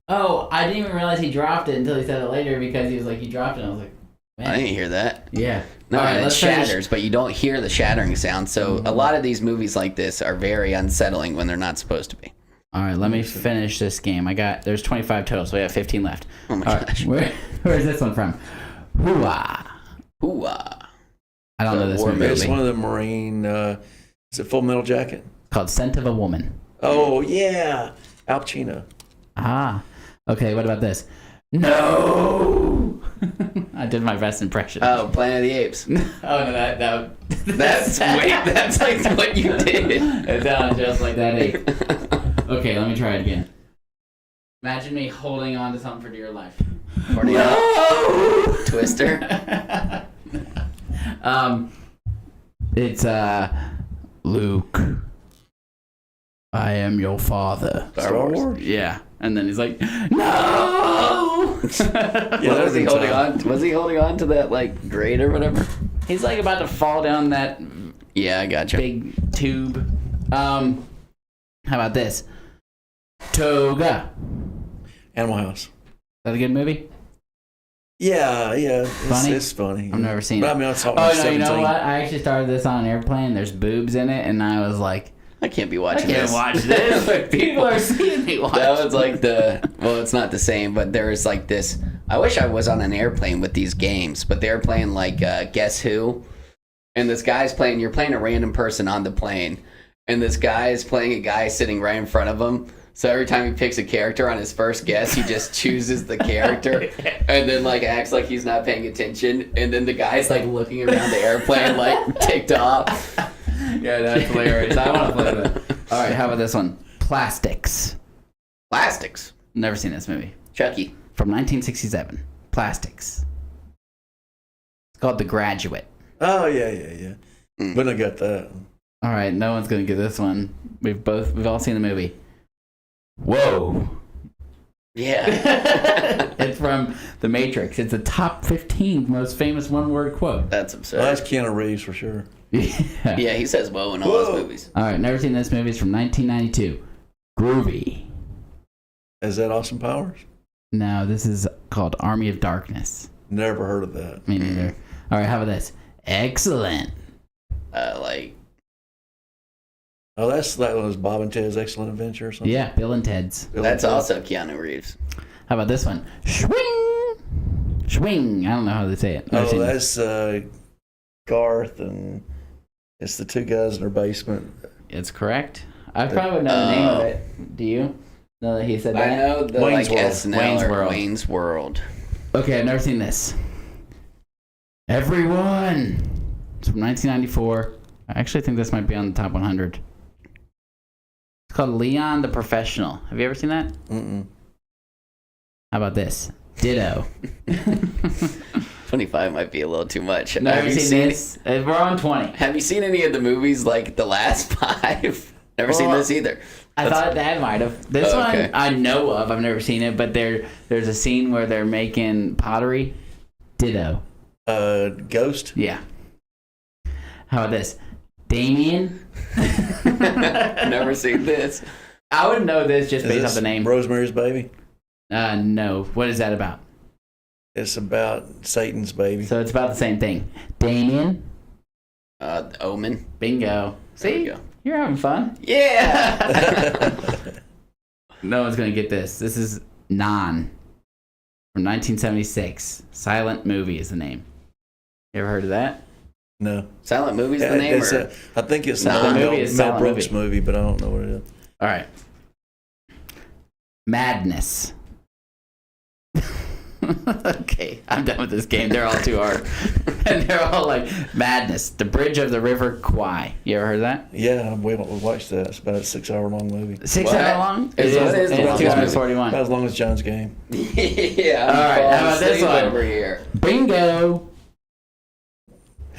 Oh, I didn't even realize he dropped it until he said it later because he was like, he dropped it. And I was like, man. I didn't hear that. Yeah. No, All right, and it let's shatters, finish. but you don't hear the shattering sound. So a lot of these movies like this are very unsettling when they're not supposed to be. All right, let me finish this game. There's 25 total, so we have 15 left. Oh my All right, gosh. where's this one from? Hooah. Hooah. I don't know this War movie. It's It's one of the Marine. Is it Full Metal Jacket? called Scent of a Woman. Oh yeah, Al Pacino. Ah. Okay, what about this? No! I did my best impression. Oh, Planet of the Apes. Oh, no, That's that's like what you did. It sounded just like that ape. Okay, let me try it again. Imagine me holding on to something for dear life. No! Twister. It's Luke. I am your father. Star Wars. Yeah, and then he's like, no. Yeah, Was that he in holding time. on? Was he holding on to that like grate or whatever? He's like about to fall down that Yeah, I gotcha. big tube. How about this? Toga. Animal House. Is that a good movie? Yeah. Funny? It's funny. I've never seen But it. I mean, I saw it when Oh I no, was 17. you know what? I actually started this on an airplane. There's boobs in it, and I was like, I can't be I watching can't this. watch this. But people are seeing me watch. That was like well, it's not the same, but there was like this. I wish I was on an airplane with these games, but they're playing like Guess Who, and this guy's playing. You're playing a random person on the plane, and this guy is playing a guy sitting right in front of him. So every time he picks a character on his first guess, he just chooses the character, and then like acts like he's not paying attention, and then the guy's like looking around the airplane like ticked off. Yeah, that's hilarious. I want to play that. All right, how about this one? Plastics. Plastics. Never seen this movie. Chucky. From 1967. Plastics. It's called The Graduate. Oh yeah. But I got that. All right, no one's gonna get this one. We've all seen the movie. Whoa. Yeah. It's from The Matrix. It's a top 15 most famous one-word quote. That's Well, absurd. that's Keanu Reeves for sure. Yeah. Yeah, he says whoa in all Whoa. his movies. All right, never seen this movie. It's from 1992. Groovy. Is that Austin Powers? No, this is called Army of Darkness. Never heard of that. Me neither. All right, how about this? Excellent. Like, Oh, that was Bob and Ted's Excellent Adventure or something. Yeah, Bill and Ted's. Bill that's and Ted. also Keanu Reeves. How about this one? Swing. Swing. I don't know how to say it. Never Oh, seen it. that's Garth, and it's the two guys in their basement. It's correct. I probably would know the name of it. Do you? Know that he said that? I know the Wayne's like World. SNL Wayne's or World. Wayne's World. Okay, I've never seen this. Everyone. It's from 1994. I actually think this might be on the top 100. It's called Leon the Professional. Have you ever seen that? Mm-mm. How about this? Ditto. 25 might be a little too much. Never Have you seen this. We're on 20. Have you seen any of the movies like the last 5? Never seen Well, this either. I thought Dad might have. This Okay. one I know of. I've never seen it, but there's a scene where they're making pottery. Ditto. Ghost. Yeah. How about this? Damien. Never seen this. I would know this just Is based this off the name. Rosemary's Baby. No. What is that about? It's about Satan's baby. So it's about the same thing. Damien. Omen. Bingo. There we See? go. You're having fun. Yeah. No one's going to get this. This is Non from 1976. Silent Movie is the name. You ever heard of that? No. Silent Movie's the name? It's Or? I think it's No, a the movie is Mel Silent Brooks movie, but I don't know what it is. All right. Madness. Okay, I'm done with this game. They're all too hard. And they're all like, Madness, the bridge of the river Kwai. You ever heard of that? Yeah, we watched that. It's about a 6-hour long movie. 6 What? hour long? It is the It's longest movie. 241. About as long as John's game. Yeah. All right, how about this one? Over here. Bingo.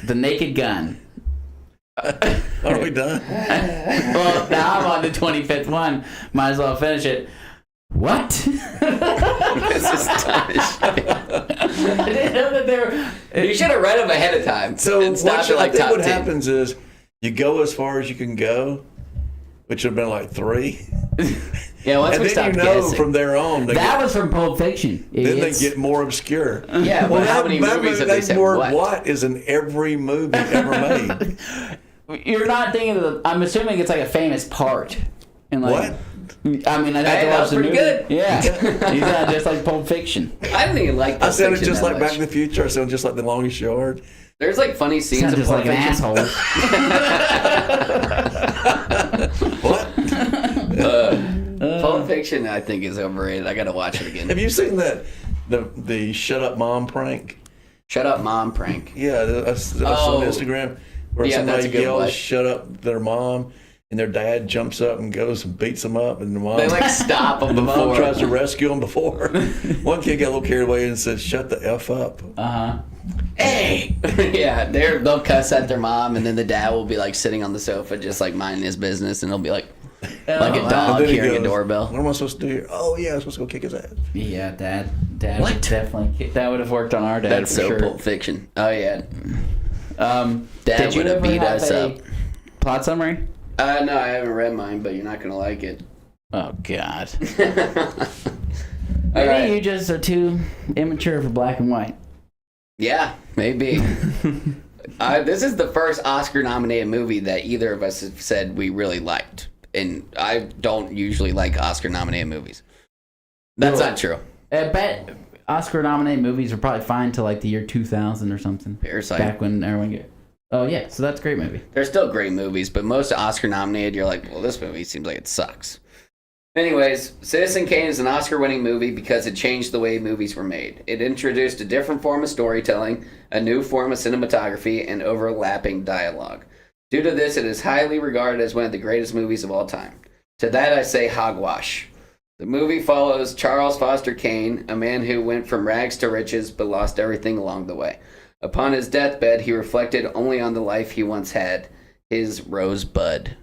The Naked Gun. Are we done? Well, now I'm on the 25th one. Might as well finish it. What? This is dumb as shit. I didn't know that they were. You should have read them ahead of time. So and stopped at I like think top what 10. happens is you go as far as you can go, which would have been like 3. Yeah, once And we then stopped you know guessing. from there on, That was from Pulp Fiction. then they Idiots. get more obscure. Yeah, but how many movies have they that said word what? what is in every movie ever made. You're not thinking of the. I'm assuming it's like a famous part. And like, What? I mean, I'd have Hey, to that watch was the pretty movie. good. Yeah. You sound just like Pulp Fiction. I didn't even like I Pulp sounded Fiction just that like Back much. to the Future. I sounded just like The Longest Yard. There's like funny scenes Sound of just Pulp like an Fiction. asshole. What? Pulp Fiction, I think, is overrated. I gotta watch it again. Have you seen that the Shut Up Mom prank? Shut up, mom prank. Yeah, that's Oh. on Instagram where Yeah, that's somebody a good yells one. "Shut up" their mom, and their dad jumps up and goes and beats them up, and the mom They like stop them the mom before. tries to rescue them before. One kid got a little carried away and said, "Shut the f up." Hey! Yeah, they'll cuss at their mom, and then the dad will be like sitting on the sofa just like minding his business, and he'll be like a And dog then he hearing a goes, doorbell. What am I supposed to do here? Oh yeah, I'm supposed to go kick his ass. Yeah, Dad What? would definitely. That would have worked on our dad That's for so sure. Pulp Fiction. Oh yeah. Dad Dad would have beat us up. Plot summary? No, I haven't read mine, but you're not gonna like it. Oh God. All Maybe right. you just are too immature for black and white. Yeah, maybe. This is the first Oscar-nominated movie that either of us have said we really liked, and I don't usually like Oscar-nominated movies. That's not true. I bet Oscar-nominated movies were probably fine till like the year 2000 or something. Parasite. Back when everyone get. Oh yeah, so that's a great movie. They're still great movies, but most Oscar-nominated, you're like, well, this movie seems like it sucks. Anyways, Citizen Kane is an Oscar-winning movie because it changed the way movies were made. It introduced a different form of storytelling, a new form of cinematography, and overlapping dialogue. Due to this, it is highly regarded as one of the greatest movies of all time. To that I say hogwash. The movie follows Charles Foster Kane, a man who went from rags to riches but lost everything along the way. Upon his deathbed, he reflected only on the life he once had, his Rosebud,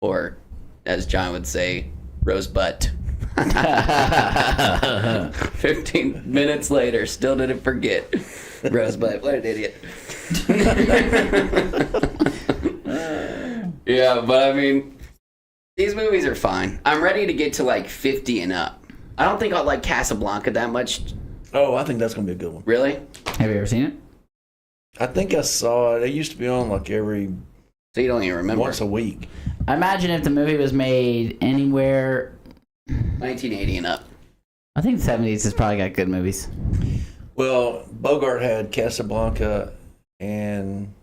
or as John would say, Rosebud. 15 minutes later, still didn't forget. Rosebud, what an idiot. Yeah, but I mean, these movies are fine. I'm ready to get to like 50 and up. I don't think I'll like Casablanca that much. Oh, I think that's gonna be a good one. Really? Have you ever seen it? I think I saw it. It used to be on like every So you don't even remember. once a week. I imagine if the movie was made anywhere, 1980 and up. I think the 70s has probably got good movies. Well, Bogart had Casablanca, and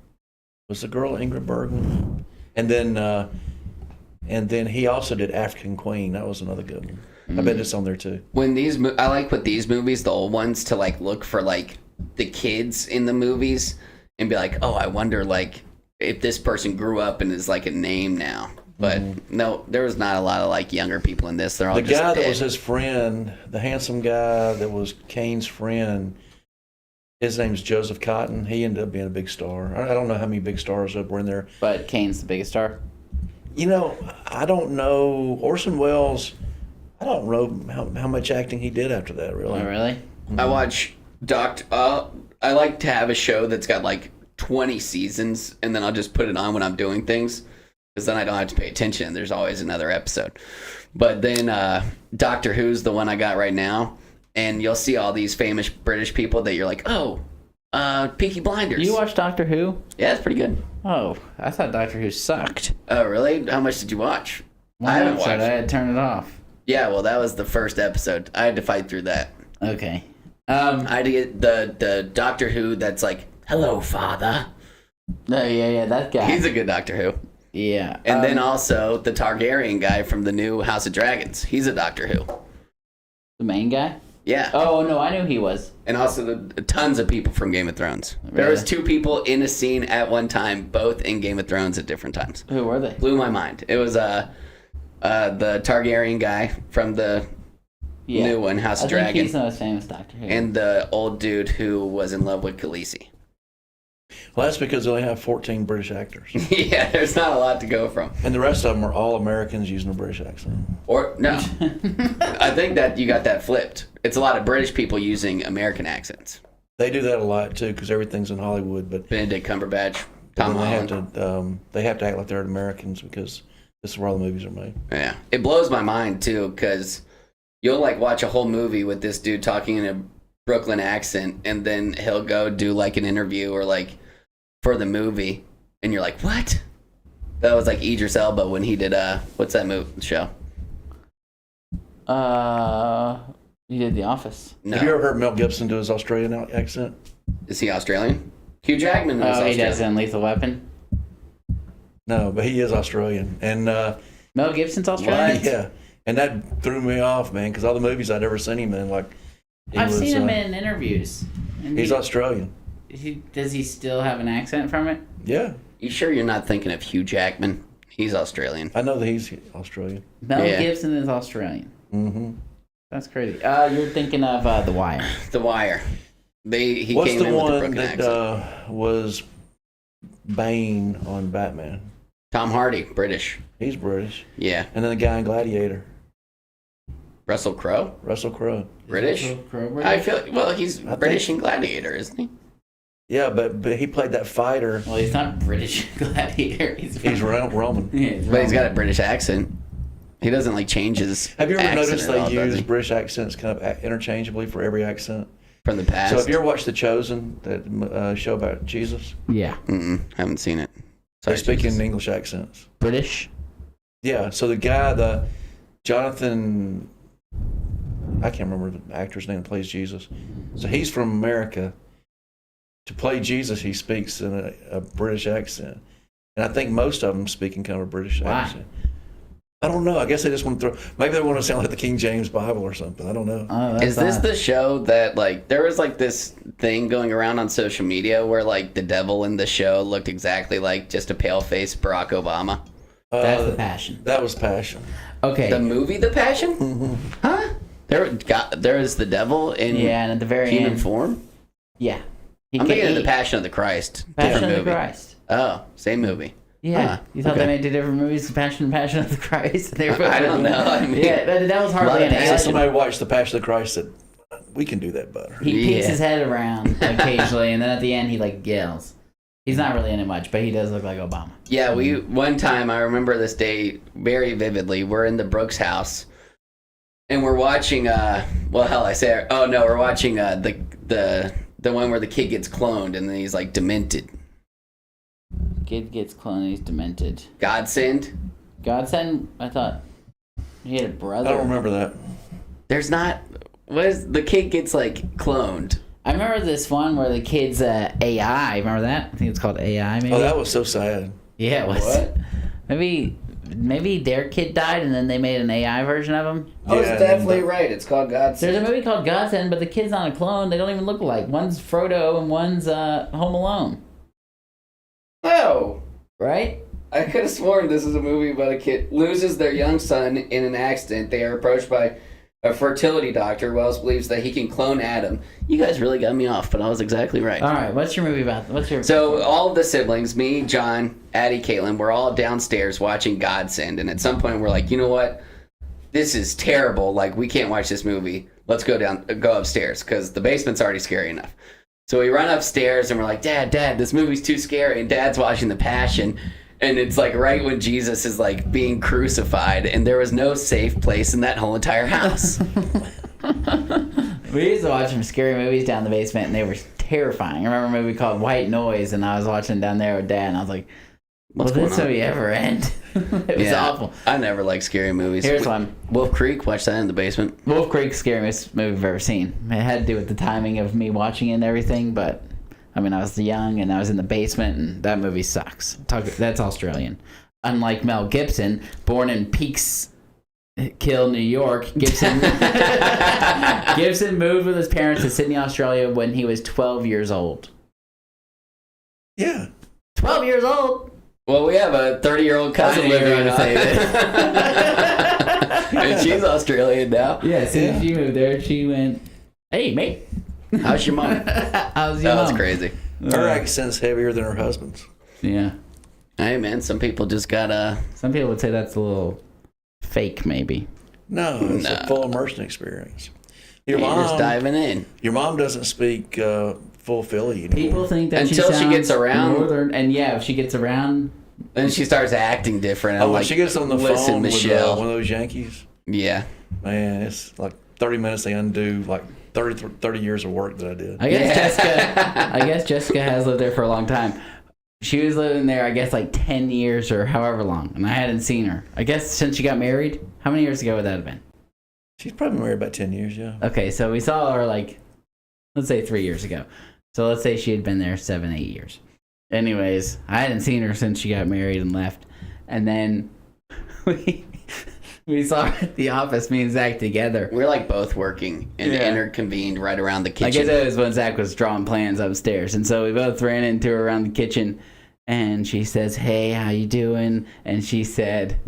was the girl Ingrid Bergman, and then he also did African Queen. That was another good one. I bet it's on there too. When these, I like with these movies, the old ones, to like look for like the kids in the movies and be like, oh, I wonder like if this person grew up and is like a name now. But no, there was not a lot of like younger people in this. They're all The just guy dead. that was his friend, the handsome guy that was Kane's friend, his name's Joseph Cotton. He ended up being a big star. I don't know how many big stars were in there. But Kane's the biggest star. You know, I don't know Orson Welles. I don't know how much acting he did after that. Really. Oh, really? I watch I like to have a show that's got like 20 seasons, and then I'll just put it on when I'm doing things, because then I don't have to pay attention. There's always another episode. But then Doctor Who's the one I got right now, and you'll see all these famous British people that you're like, oh, Peaky Blinders. You watch Doctor Who? Yeah, it's pretty good. Oh, I thought Doctor Who sucked. Oh, really? How much did you watch? One I haven't episode, watched. I had to turn it off. Yeah, well, that was the first episode. I had to fight through that. Okay. I had to get the Doctor Who that's like, hello, father. No, yeah, that guy. He's a good Doctor Who. Yeah. And then also the Targaryen guy from the new House of Dragons. He's a Doctor Who. the main guy. Yeah. Oh no, I knew he was. And also the tons of people from Game of Thrones. There Really? was 2 people in a scene at one time, both in Game of Thrones at different times. Who were they? Blew my mind. It was the Targaryen guy from the new one, House of I think Dragon, he's the most famous Doctor Who. and the old dude who was in love with Khaleesi. Well, that's because they only have 14 British actors. Yeah, there's not a lot to go from. And the rest of them are all Americans using a British accent. Or, no. I think that you got that flipped. It's a lot of British people using American accents. They do that a lot, too, because everything's in Hollywood. But Benedict Cumberbatch, Tom then Holland. they have to act like they're Americans because this is where all the movies are made. Yeah. It blows my mind, too, because you'll, like, watch a whole movie with this dude talking in a Brooklyn accent, and then he'll go do, like, an interview or, like, for the movie, and you're like, what? That was, like, Idris Elba when he did, what's that show? He did The Office. No. Have you ever heard Mel Gibson do his Australian accent? Is he Australian? Hugh Jackman is Oh, Australian. he does in Lethal Weapon. No, but he is Australian. And Mel Gibson's Australian. yeah, and that threw me off, man, because all the movies I'd ever seen him in, like I've seen him in interviews. And He's Australian. Does he still have an accent from it? Yeah, You sure you're not thinking of Hugh Jackman? He's Australian. I know that he's Australian. Mel Yeah. Gibson is Australian. Mm-hmm. That's crazy. You're thinking of The Wire. The Wire. He What's came the in with the one Brooklyn that accent. was Bane on Batman? Tom Hardy, British. He's British. Yeah. And then the guy in Gladiator, Russell Crowe, Russell Crowe. British. Crow I feel well. He's I British think- in Gladiator, isn't he? Yeah, but he played that fighter. Well, he's not British gladiator. He's Roman. Yeah, he's But he's got Roman. a British accent. He doesn't like change his. Have you ever accent noticed at they all, does use he? British accents kind of interchangeably for every accent? From the past? So have you ever watched The Chosen, that show about Jesus? Yeah. Haven't seen it. They Sorry, speak Jesus. in English accents. British. Yeah, so the guy, Jonathan, I can't remember the actor's name that plays Jesus. So he's from America. To play Jesus, he speaks in a British accent. And I think most of them speak in kind of a British Why? accent. I don't know. I guess they just want to maybe they want to sound like the King James Bible or something. I don't know. Oh, that's Is this odd. the show that, like, there was, like, this thing going around on social media where, like, the devil in the show looked exactly like just a pale-faced Barack Obama? That's The Passion. That was Passion. Okay. The movie The Passion? Mm-hmm. Huh? There is the devil in Yeah, and at the very human end. form? Yeah. I'm thinking of The Passion of the Christ. Passion Different of the movie. Christ. Oh, same movie. Yeah. Huh, You thought okay. they made 2 different movies, Passion of the Christ? They were I don't know. I mean, yeah, that was lot hardly of any. So passion. somebody watched The Passion of the Christ and said, we can do that better. He peeks Yeah. his head around occasionally, and then at the end he like yells. He's not really in it much, but he does look like Obama. Yeah, one time I remember this day very vividly. We're in the Brooks house, and we're watching. We're watching the one where the kid gets cloned and then he's like demented. Kid gets cloned, he's demented. Godsend. Godsend, I thought he had a brother. I don't remember that. There's not. The kid gets like cloned? I remember this one where the kid's AI. Remember that? I think it's called AI. Maybe. Oh, that was so sad. Yeah, it was. What? Maybe their kid died and then they made an AI version of him. Oh, Yeah, it's definitely and- right. It's called There's Godsend. a movie called Godsend, but the kid's not a clone. They don't even look alike. One's Frodo and one's Home Alone. Oh, Right? I could have sworn this is a movie about a kid loses their young son in an accident. They are approached by a fertility doctor who else believes that he can clone Adam. You guys really got me off, but I was exactly right. All right, what's your movie about? So all of the siblings, me, John, Addie, Caitlin, we're all downstairs watching Godsend, and at some point we're like, you know what? This is terrible. Like, we can't watch this movie. Let's go upstairs, because the basement's already scary enough. So we run upstairs, and we're like, Dad, this movie's too scary. And Dad's watching The Passion, and it's like right when Jesus is like being crucified, and there was no safe place in that whole entire house. We used to watch some scary movies down the basement, and they were terrifying. I remember a movie called White Noise, and I was watching down there with Dad, and I was like, will this movie ever end? It was awful. I never liked scary movies. Here's one. Wolf Creek, watch that in the basement. Wolf Creek's scariest movie I've ever seen. It had to do with the timing of me watching it and everything, but I mean, I was young and I was in the basement, and that movie sucks. That's Australian. Unlike Mel Gibson, born in Peekskill, New York, Gibson moved with his parents to Sydney, Australia when he was 12 years old. Yeah. 12 years old? Well, we have a 30-year-old cousin living in and she's Australian now. Yeah, as soon as she moved there, she went, hey, mate. How's your mom? How's your mom? That's crazy. Her accent's heavier than her husband's. Yeah. Hey, man, some people just gotta... Some people would say that's a little fake, maybe. No, it's a full immersion experience. Your You're mom just diving in. Your mom doesn't speak full Philly anymore. People think that Until she gets around. Northern, and yeah, if she gets around... Then she starts acting different. When she gets on the phone Michelle. with one of those Yankees, yeah. Man, it's like 30 minutes they undo like 30 years of work that I did. I guess Jessica has lived there for a long time. She was living there, I guess, like 10 years or however long, and I hadn't seen her. I guess since she got married. How many years ago would that have been? She's probably married about 10 years, yeah. Okay, so we saw her like, let's say 3 years ago. So let's say she had been there 7, 8 years. Anyways, I hadn't seen her since she got married and left. And then we saw her at the office, me and Zach together. We're like both working and interconvened right around the kitchen. I guess it was when Zach was drawing plans upstairs. And so we both ran into her around the kitchen. And she says, hey, how you doing? And she said...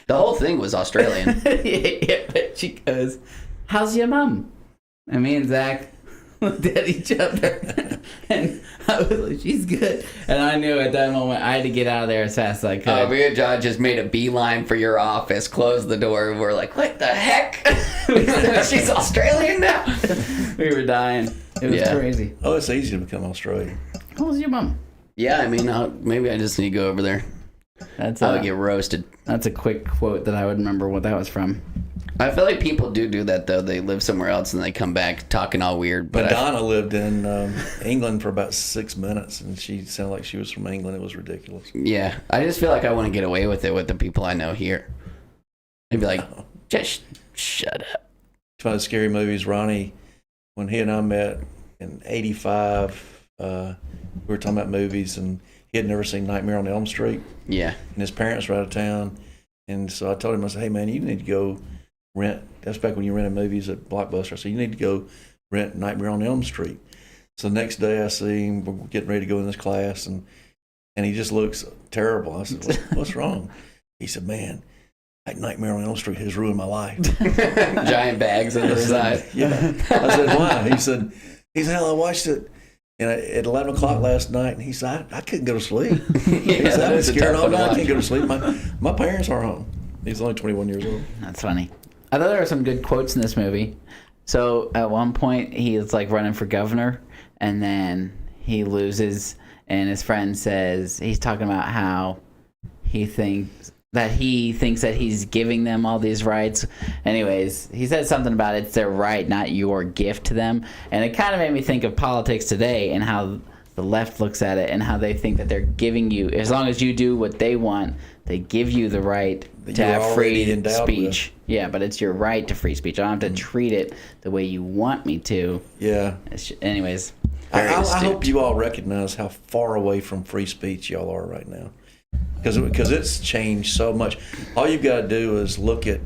The whole thing was Australian. Yeah, but she goes, how's your mom? And me and Zach looked at each other, and I was like, she's good. And I knew at that moment I had to get out of there as fast as I could. Me and John just made a beeline for your office, closed the door, and we're like, what the heck? She's Australian now? We were dying. It was crazy. Oh, it's easy to become Australian. How's your mom? Yeah, I mean, maybe I just need to go over there. I would get roasted. That's a quick quote that I would remember what that was from. I feel like people do that, though. They live somewhere else and they come back talking all weird. But Madonna lived in England for about 6 minutes, and she sounded like she was from England. It was ridiculous. Yeah, I just feel like I want to get away with it with the people I know here. They'd be like, just shut up. It's one of the scary movies. Ronnie, when he and I met in '85, we were talking about movies, and he had never seen Nightmare on Elm Street. Yeah. And his parents were out of town. And so I told him, I said, hey, man, you need to go rent. That's back when you rented movies at Blockbuster. So you need to go rent Nightmare on Elm Street. So the next day I see him, we're getting ready to go in this class, and he just looks terrible. I said, what's wrong? He said, man, that Nightmare on Elm Street has ruined my life. Giant bags on the side. Yeah. I said, why? He said, hell, I watched it. And at 11 o'clock last night, and he said, I couldn't go to sleep. He said, I've been scared all night. I can't go to sleep. My parents are home. He's only 21 years old. That's funny. I thought there were some good quotes in this movie. So at one point, he is like running for governor, and then he loses, and his friend says, he's talking about how he thinks that he's giving them all these rights. Anyways, he said something about it's their right, not your gift to them. And it kind of made me think of politics today and how the left looks at it and how they think that they're giving you, as long as you do what they want, they give you the right to have free speech. Yeah, but it's your right to free speech. I don't have to treat it the way you want me to. Yeah. Anyways. I hope you all recognize how far away from free speech y'all are right now. Because it's changed so much. All you've got to do is look at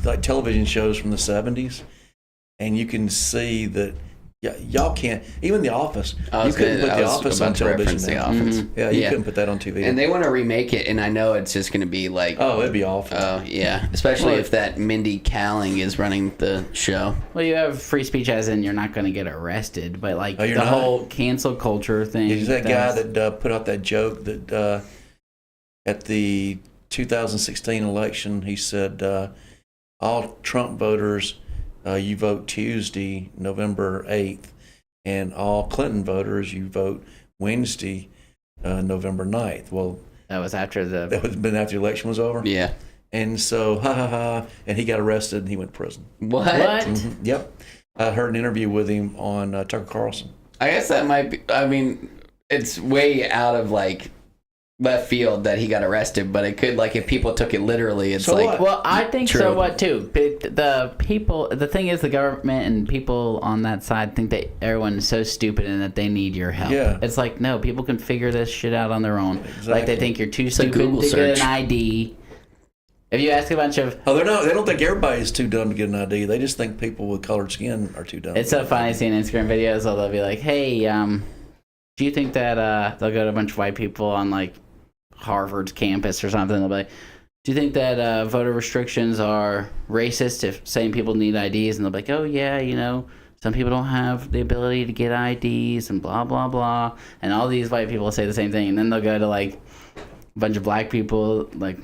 like television shows from the 70s, and you can see that y'all can't. Even The Office, I you was couldn't gonna- put I The was Office about on to television. reference The now. Office. Yeah, you couldn't put that on TV. And they want to remake it, and I know it's just going to be like, Oh, it'd be awful. yeah, especially if that Mindy Kaling is running the show. Well, you have free speech as in you're not going to get arrested, but like Oh, the you're not? whole cancel culture thing. He's that guy that put out that joke that at the 2016 election, he said, all Trump voters, you vote Tuesday, November 8th, and all Clinton voters, you vote Wednesday, November 9th. Well, that was after the. that was been after the election was over. Yeah. And so, and he got arrested and he went to prison. What? Yep. I heard an interview with him on Tucker Carlson. I guess that might be. I mean, it's way out of like left field that he got arrested, but it could, like, if people took it literally, it's So like. what? Well, I think True. so. What too? But the people. The thing is, the government and people on that side think that everyone is so stupid and that they need your help. Yeah. It's like, no, people can figure this shit out on their own. Like Exactly. they think you're too a stupid Google to search. get an ID. If you ask a bunch of. Oh, they don't think everybody's too dumb to get an ID. They just think people with colored skin are too dumb. It's so funny seeing Instagram videos. They'll be like, "Hey, do you think that they'll go to a bunch of white people on like Harvard's campus or something? They'll be like, do you think that voter restrictions are racist if saying people need IDs?" And they'll be like, "Oh yeah, you know, some people don't have the ability to get IDs and blah blah blah." And all these white people say the same thing, and then they'll go to like a bunch of black people like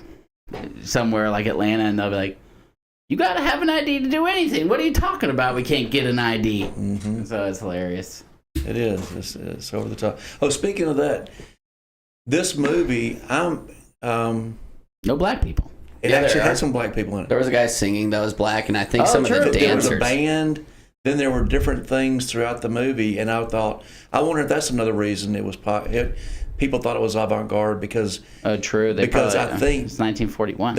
somewhere like Atlanta, and they'll be like, "You gotta have an ID to do anything. What are you talking about? We can't get an ID." Mm-hmm. So it's hilarious. It is. It's over the top. Oh, speaking of that, this movie, No black people. it Yeah, actually there are. had some black people in it. There was a guy singing that was black, and I think Oh, some true. of the There was a dancers. band. Then there were different things throughout the movie, and I thought, I wonder if that's another reason it was. People thought it was avant-garde because Oh, true. They Because probably, I think it's 1941.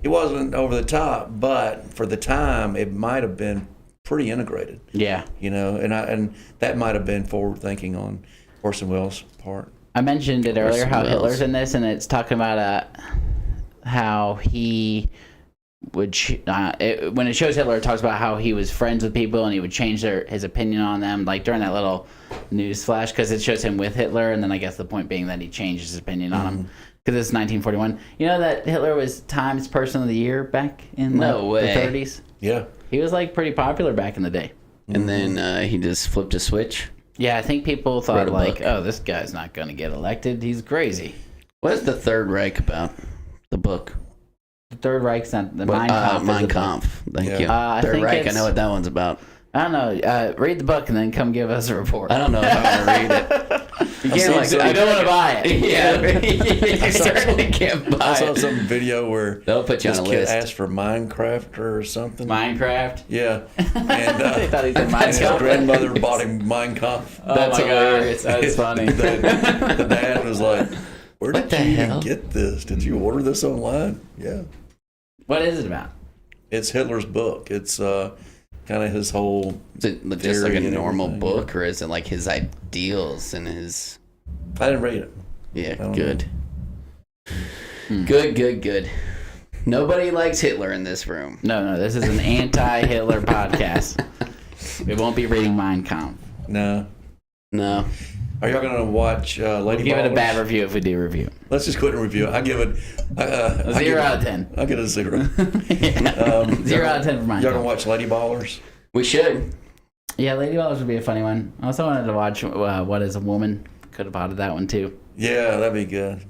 it wasn't over the top, but for the time, it might have been pretty integrated. Yeah. And that might have been forward thinking on Orson Welles' part. I mentioned it earlier Orson how Welles. Hitler's in this, and it's talking about how he would when it shows Hitler, it talks about how he was friends with people and he would change his opinion on them, like during that little news flash, because it shows him with Hitler, and then I guess the point being that he changed his opinion on him because it's 1941. You know that Hitler was Times Person of the Year back in No way. the 30s. Yeah. He was like pretty popular back in the day. And then he just flipped a switch. Yeah, I think people thought Wrote a like, book. "Oh, this guy's not going to get elected. He's crazy." What is the Third Reich about? The book. The Third Reich's not the What- Mein Kampf. is Mein the book. Kampf. Thank Yeah. you. I Third think Reich. I it's- know what that one's about. I don't know. Read the book and then come give us a report. I don't know if I'm gonna read it. You can't seen I don't want to buy it. Yeah, you certainly can't I buy saw it. some video where They'll put you this on a kid list. asked for Minecraft or something. Minecraft. Yeah. And, I thought he said and Mein his Kampf. grandmother bought him Mein Kampf. Oh That's my hilarious. god, that's funny. The dad was like, "Where What did the you hell? get this? Did you order this online?" Yeah. What is it about? It's Hitler's book. It's kind of his whole. Is it just like a Theory and normal everything, book, or is it like his ideals and his? I didn't read it. Yeah, don't good. Good. Nobody likes Hitler in this room. No, this is an anti-Hitler podcast. We won't be reading Mein Kampf. No. No. Are y'all gonna watch Lady Give it a Ballers? bad review if we do review. Let's just quit and review it. I give it A 0 out of 10. I'll get a 0. 0 out of 10 for Mein Y'all gonna Kampf. watch Lady Ballers? We should. Yeah, Lady Ballers would be a funny one. I also wanted to watch What Is a Woman. Could have bought that one too. Yeah, that'd be good.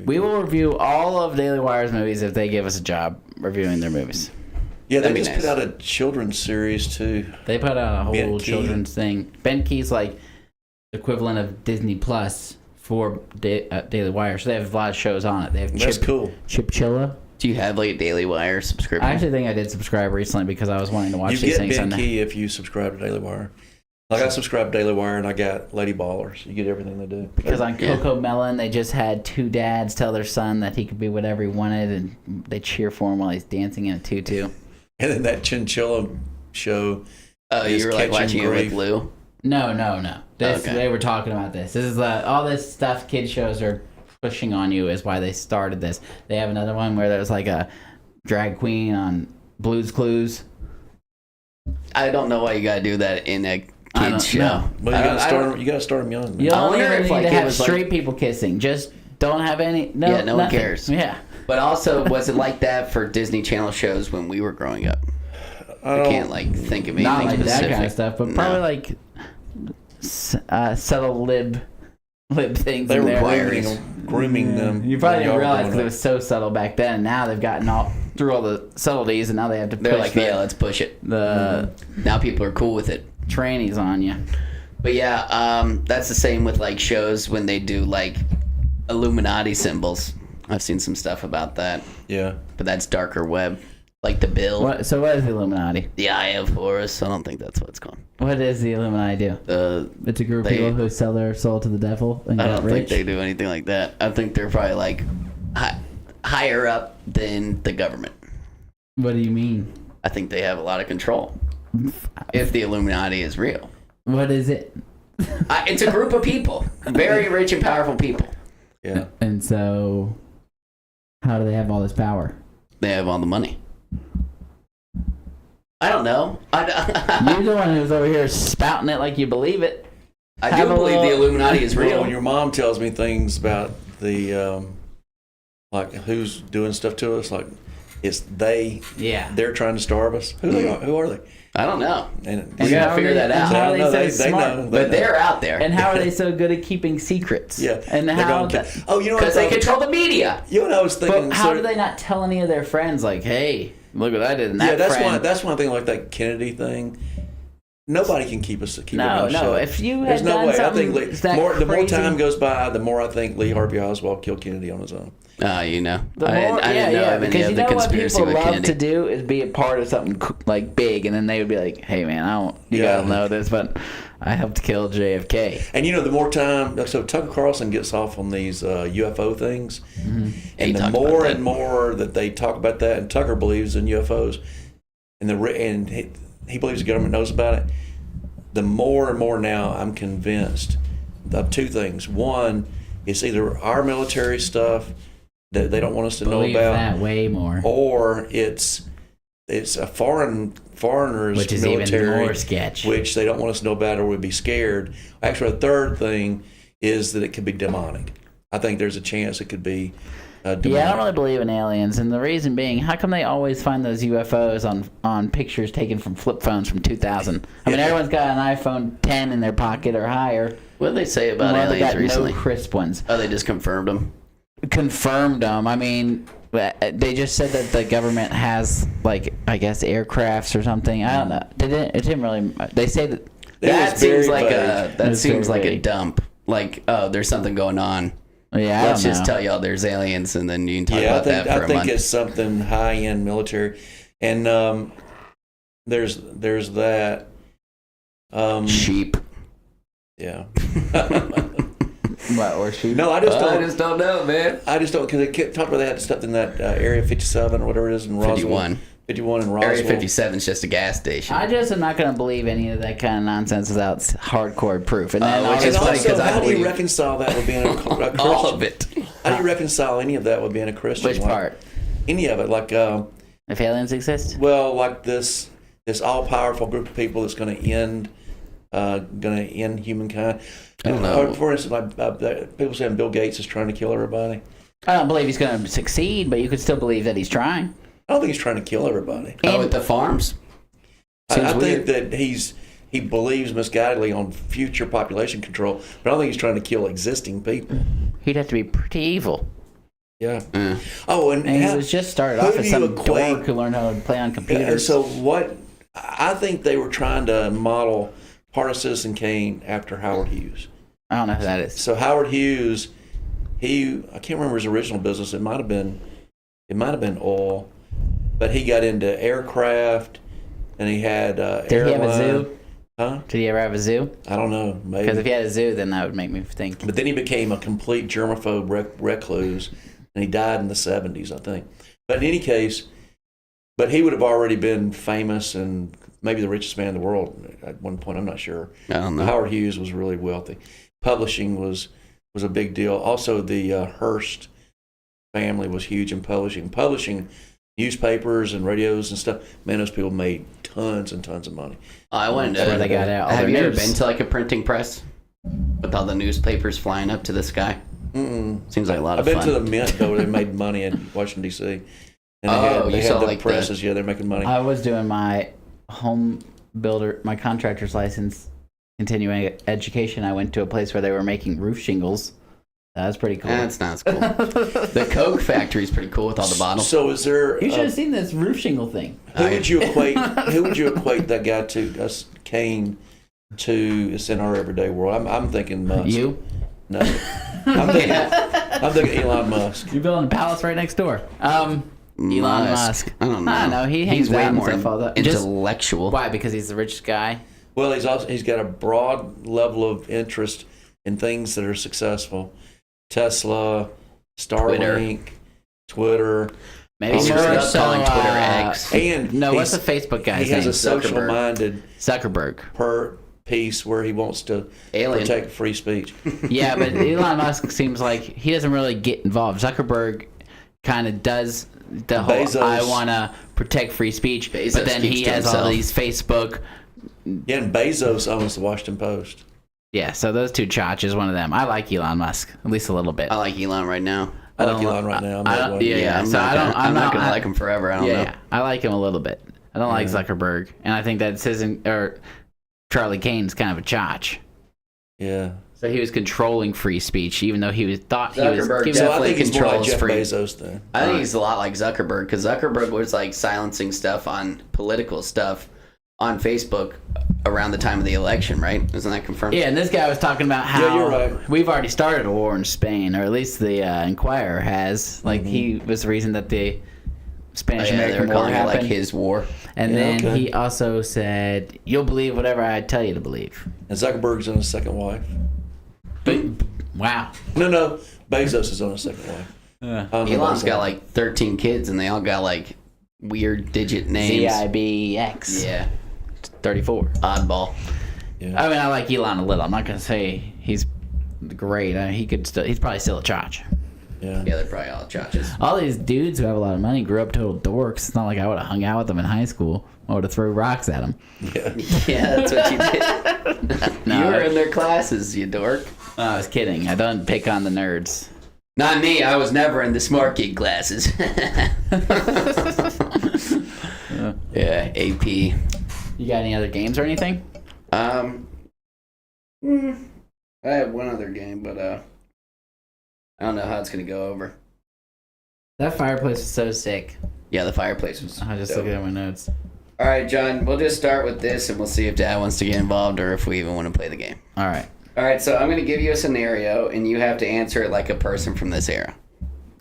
We will review all of Daily Wire's movies if they give us a job reviewing their movies. Yeah, they That'd be just nice. put out a children's series too. They put out a Ben whole Key. children's thing. Ben Key's like the equivalent of Disney Plus for Daily Wire, so they have a lot of shows on it. They have That's cool. Chipchilla. Do you have like a Daily Wire subscription? I actually think I did subscribe recently because I was wanting to watch You these get things Ben on Key if you subscribe to Daily Wire. Like I subscribe to Daily Wire and I got Lady Ballers. You get everything they do. because on Yeah. Coco Melon they just had two dads tell their son that he could be whatever he wanted, and they cheer for him while he's dancing in a tutu. And then that Chinchilla show. Oh, is you were like Catching watching it Grief. with Lou? No. Okay. They were talking about this. This is all this stuff kid shows are pushing on you is why they started this. They have another one where there's like a drag queen on Blue's Clues. I don't know why you gotta do that in a I don't kid's show. know. But you gotta start them young. Man. You don't wonder even if, need like, to it have was, like- straight people kissing. Just don't have any. No, Yeah, no one nothing. cares. Yeah. But also, was it like that for Disney Channel shows when we were growing up? I can't like think of anything Not like specific. that kind of stuff, but probably like subtle lib things They in were there. grooming them. You probably when didn't y'all realize were because it growing was so subtle back then. Now they've gotten all through all the subtleties, and now they have to They're push like, the, yeah, let's push it. the Now people are cool with it. trannies on you. But yeah, that's the same with like shows when they do like Illuminati symbols. I've seen some stuff about that, up. Yeah. but that's darker web, like the bill, What is the Illuminati? the Eye of Horus. I don't think that's what it's called. What does the Illuminati do? It's a group of they- people who sell their soul to the devil and I get don't rich. think they do anything like that. I think they're probably like higher up than the government. What do you mean? I think they have a lot of control. If the Illuminati is real, What is it? it's a group of people, very rich and powerful people. Yeah. And so, how do they have all this power? They have all the money. I don't know. You're the one who's over here spouting it like you believe it. I do Have a believe the little- Illuminati is Well, real. when your mom tells me things about the like who's doing stuff to us, like it's Yeah. they're trying to starve us. Who are they? I don't know. And We gotta figure that out. How are No, they so they smart? know. But they're out there. And how are they so good at keeping secrets? Yeah. And They're how? gonna oh, you know what? Because they control the media. You know what I was thinking? But how do they not tell any of their friends? Like, hey, look what I did. And that Yeah, that's friend. that's one thing. Like that Kennedy thing. Nobody can keep us. No. shut. If you had There's no done way. I something think that the more crazy- time goes by, the more I think Lee Harvey Oswald killed Kennedy on his own. You know. The I more, didn't know of any because of you the know what conspiracy people with love Kennedy. to do is be a part of something like big, and then they would be like, "Hey, man, you Yeah. gotta know this, but I helped kill JFK." And you know, the more time, so Tucker Carlson gets off on these UFO things, He and the talked about more that. and more that they talk about that, and Tucker believes in UFOs, and he believes the government knows about it. The more and more now, I'm convinced of two things. One, it's either our military stuff that they don't want us to Believe know about, that way more, or it's a foreigners which is military, even more sketch. which they don't want us to know about or would be scared. Actually, a third thing is that it could be demonic. I think there's a chance it could be demonic. Yeah, I don't really believe in aliens, and the reason being, how come they always find those UFOs on pictures taken from flip phones from 2000? I mean, Yeah. everyone's got an iPhone 10 in their pocket or higher. What did they say about Well, they aliens got recently? no crisp ones. Oh, they just confirmed them. Confirmed them. I mean, they just said that the government has, like, I guess, aircrafts or something. I don't know. It didn't really. They say that. That was seems very like vague. that It's seems very like a vague. dump. Like, oh, there's something going on. Yeah, I Let's don't just know. tell y'all there's aliens, and then you can talk Yeah, about that for I a think month. it's something high end military, and there's that. Sheep. Yeah. What, or sheep? No, I just don't know, man. because they talked about that stuff in that Area 57 or whatever it is in Roswell. 51 in Roswell. Area 57 is just a gas station. I just am not going to believe any of that kind of nonsense without hardcore proof. And then which all is And this- funny also, 'cause I how do you believe- reconcile that with being a Christian? All of it. How do you reconcile any of that with being a Christian? which Like, part? Any of it, like If aliens exist? like this all powerful group of people that's going to end humankind. I don't know. Or, for instance, like people saying Bill Gates is trying to kill everybody. I don't believe he's going to succeed, but you could still believe that he's trying. I don't think he's trying to kill everybody. Oh, with the farms? Seems I think weird. that he believes misguidedly on future population control, but I don't think he's trying to kill existing people. He'd have to be pretty evil. Yeah. Yeah. Oh, and And he how- was just started who off do as you some equate- dork who learned how to play on and computers. so what? I think they were trying to model part of Citizen Kane after Howard Hughes. I don't know who that is. So Howard Hughes, I can't remember his original business. It might have been oil, but he got into aircraft, and he had Did he have a airline. zoo? Huh? Did he ever have a zoo? I don't know. Because if Maybe. he had a zoo, then that would make me think. But then he became a complete germaphobe recluse, and he died in the 70s, I think. But in any case, but he would have already been famous and maybe the richest man in the world at one point. I'm not sure. I don't know. Howard Hughes was really wealthy. Publishing was a big deal. Also, the Hearst family was huge in publishing. Publishing newspapers and radios and stuff. Man, those people made tons and tons of money. I wanted That's where to. they got out. all Have their you ever news. been to like a printing press with all the newspapers flying up to the sky? Seems like a lot I've of been fun. to the Mint though, where they made money in Washington D.C. And Oh, they you had saw, the like, the- presses. Yeah, they're making money. I was doing my home builder, my contractor's license, continuing education. I went to a place where they were making roof shingles. That was pretty cool. That's not as cool. The Coke factory is pretty cool with all the bottles. So is there? You should have seen this roof shingle thing. Who would you equate? Who would you equate that guy to? Us Kane to? It's in our everyday world. I'm thinking Musk. You? No. I'm thinking Elon Musk. You're building a palace right next door. Elon Musk. I don't know. I don't know. He hangs He's way out and more stuff all that. Just- intellectual. Why? Because he's the richest guy. Well, he's got a broad level of interest in things that are successful. Tesla, Starlink, Twitter. Maybe He's more just so, calling Twitter X. And No, what's the he's- Facebook guy's He has name? a social-minded Zuckerberg. piece where he wants to Alien. protect free speech. Yeah, but Elon Musk seems like he doesn't really get involved. Zuckerberg kind of does the whole Bezos- I want to protect free speech, Bezos but then keeps he to has all himself. these Facebook. Yeah, and Bezos owns the Washington Post. Yeah, so those two chotch is one of them. I like Elon Musk, at least a little bit. I like Elon right now. I like don't- Elon right now. I'm I that don't- way. yeah, I'm so not I don't- gonna, I'm I'm not not- gonna I- like him forever. I don't know. Yeah, I like him a little bit. I don't like Zuckerberg, and I think that's or Charlie Kane's kind of a chotch. Yeah. So he was controlling free speech, even though he thought he was Zuckerberg giving. So I Definitely think he's more like controls Jeff free- Bezos then. I think he's a lot like Zuckerberg because Zuckerberg was like silencing stuff on political stuff on Facebook around the time of the election, right? Isn't that confirmed? Yeah, and this guy was talking about how Yeah, you're right. we've already started a war in Spain, or at least the Inquirer has. Like, he was the reason that the Oh, yeah, they Spanish-American were War calling it happened. like his war. And Yeah, then okay. he also said, "You'll believe whatever I tell you to believe." And Zuckerberg's on his second wife. But wow, No. Bezos is on his second wife. I don't know Elon's about got that. like 13 kids and they all got like weird digit names. ZIBX Yeah, 34. oddball. Yeah. I mean, I like Elon a little. I'm not gonna say he's great. I mean, he's probably still a chotch. Yeah. Yeah, they're probably all chotches. All these dudes who have a lot of money grew up total dorks. It's not like I would have hung out with them in high school. I would have threw rocks at them. Yeah. Yeah, that's what you did. No, you were I- in their classes, you dork. I was kidding. I don't pick on the nerds. Not me. I was never in the smart kid classes. Yeah, AP. You got any other games or anything? I have one other game, but I don't know how it's gonna go over. That fireplace is so sick. Yeah, the fireplace was. I just dope. look at my notes. All right, John. We'll just start with this, and we'll see if Dad wants to get involved or if we even want to play the game. All right. All right. So I'm gonna give you a scenario, and you have to answer it like a person from this era.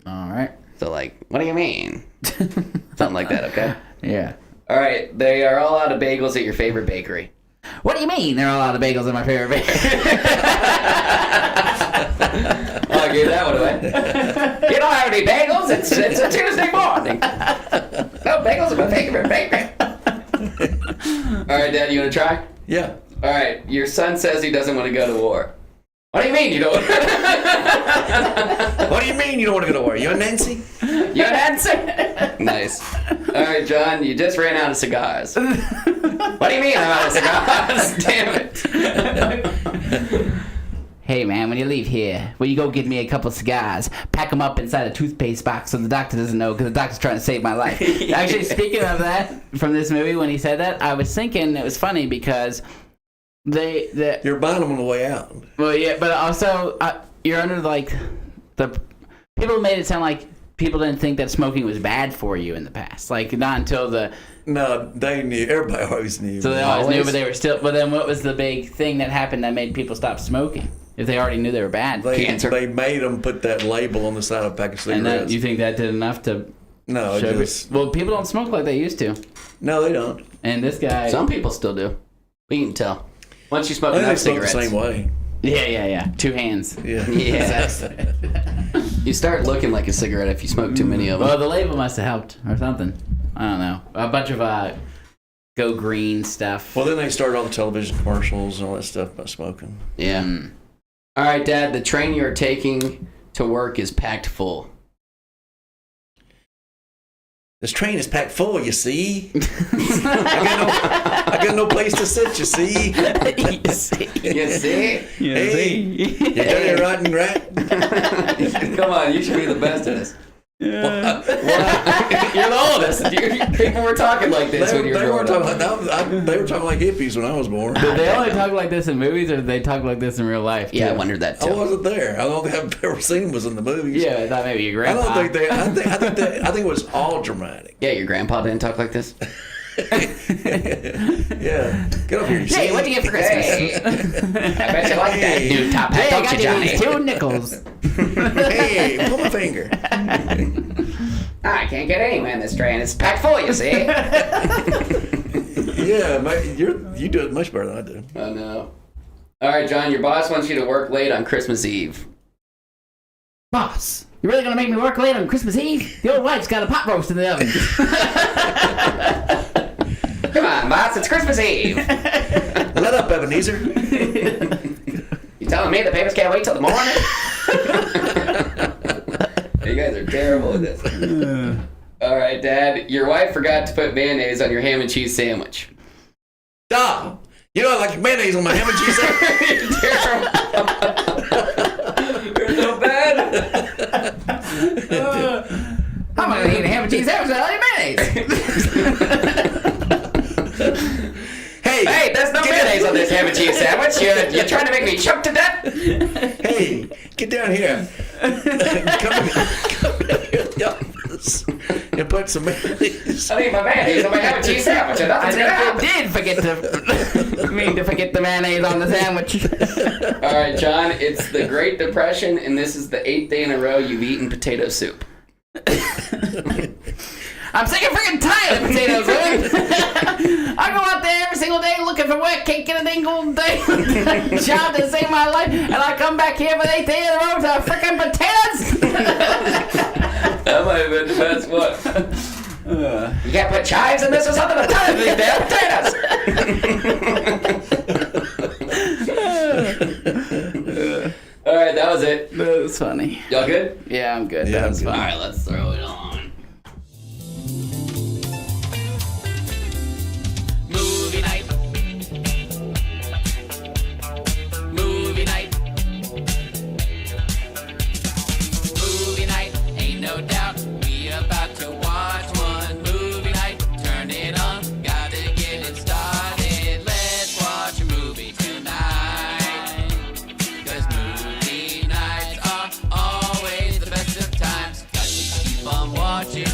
All right. So, like, what do you mean? Something like that. Okay. Yeah. All right. They are all out of bagels at your favorite bakery. What do you mean? There are a lot of bagels in my favorite bakery. Oh, I gave that one away. You don't have any bagels? It's a Tuesday morning. No bagels in my favorite bakery. All right, Dad, you want to try? Yeah. All right, your son says he doesn't want to go to war. What do you mean you don't? What do you mean you don't want to go to war? You're Nancy? You're Nancy? Nice. All right, John, you just ran out of cigars. What do you mean I'm out of cigars? Damn it. Hey, man, when you leave here, will you go get me a couple cigars? Pack them up inside a toothpaste box so the doctor doesn't know because the doctor's trying to save my life. Actually, speaking of that, from this movie, when he said that, I was thinking it was funny because You're buying them on the way out. well, yeah, but also you're under like the people made it sound like people didn't think that smoking was bad for you in the past. Like not until the No, they knew. Everybody always knew. so they always knew, Always. but they were still. But then what was the big thing that happened that made people stop smoking? If they already knew they were bad, Cancer. They made them put that label on the side of a pack of and cigarettes. that, you think that did enough to No, show just well, people don't smoke like they used to. no, they don't. And this guy, Some people still do. But you can tell. Once you I smoke think they enough smoke the cigarettes. same way. yeah, 2 hands. Yeah. Yeah. You start looking like a cigarette if you smoke too many of them. Well, the label must have helped or something. I don't know. A bunch of go green stuff. Well, then they started all the television commercials and all that stuff about smoking. Yeah. All right, Dad, the train you're taking to work is packed full. This train is packed full, you see. I got no place to sit, you see. You see? You see? Hey, you dirty rotten rat. Come on, you should be the best at this. Well, You're the oldest. People were talking like this when you were they growing were up. they were talking like hippies when I was born. Did they only talk like this in movies, or did they talk like this in real life? Yeah, I too? wondered that I too. wasn't there. I don't think I've ever seen was in the movies. Yeah, I thought maybe your I grandpa. don't think they. I think it was all dramatic. Yeah, your grandpa didn't talk like this? Yeah, get up here. You Hey, see? what'd you get for Christmas? I bet you like that new top hat, Hey, I don't got you, Johnny? these 2 nickels. Hey, pull my finger. I can't get anywhere in this train. It's packed full, you see. Yeah, you do it much better than I do. Oh, no. All right, John, your boss wants you to work late on Christmas Eve. Boss, you really gonna make me work late on Christmas Eve? The old wife's got a pot roast in the oven. Come on, boss, it's Christmas Eve. Let up, Ebenezer. You telling me the papers can't wait till the morning? You guys are terrible at this. All right, Dad, your wife forgot to put mayonnaise on your ham and cheese sandwich. Stop. You know I like mayonnaise on my ham and cheese sandwich. You're so bad. I'm gonna eat a ham and cheese sandwich without any mayonnaise. Hey, there's no mayonnaise on this ham and cheese sandwich. You're trying to make me choke to death? Hey, get down here. Come down here to the office and put some mayonnaise. I need my mayonnaise on my ham and cheese sandwich, and I nothing's think gonna I happen. did forget to forget the mayonnaise on the sandwich. All right, John, it's the Great Depression, and this is the 8th day in a row you've eaten potato soup. I'm sick and freaking tired of potatoes, man. I go out there every single day looking for work, can't get a single day job to save my life, and I come back here for the 8th day in a row to freaking potatoes. That might have been the best one. You can't put chives in this or something? I'm tired of these damn potatoes. All right, that was it. That was funny. Y'all good? Yeah, I'm good. Yeah, That was I'm good. All fun. right, let's throw it on. Movie night. Movie night. Movie night, ain't no doubt. We about to watch one. Movie night, turn it on. Gotta get it started. Let's watch a movie tonight. 'Cause movie nights are always the best of times. Got to keep on watching.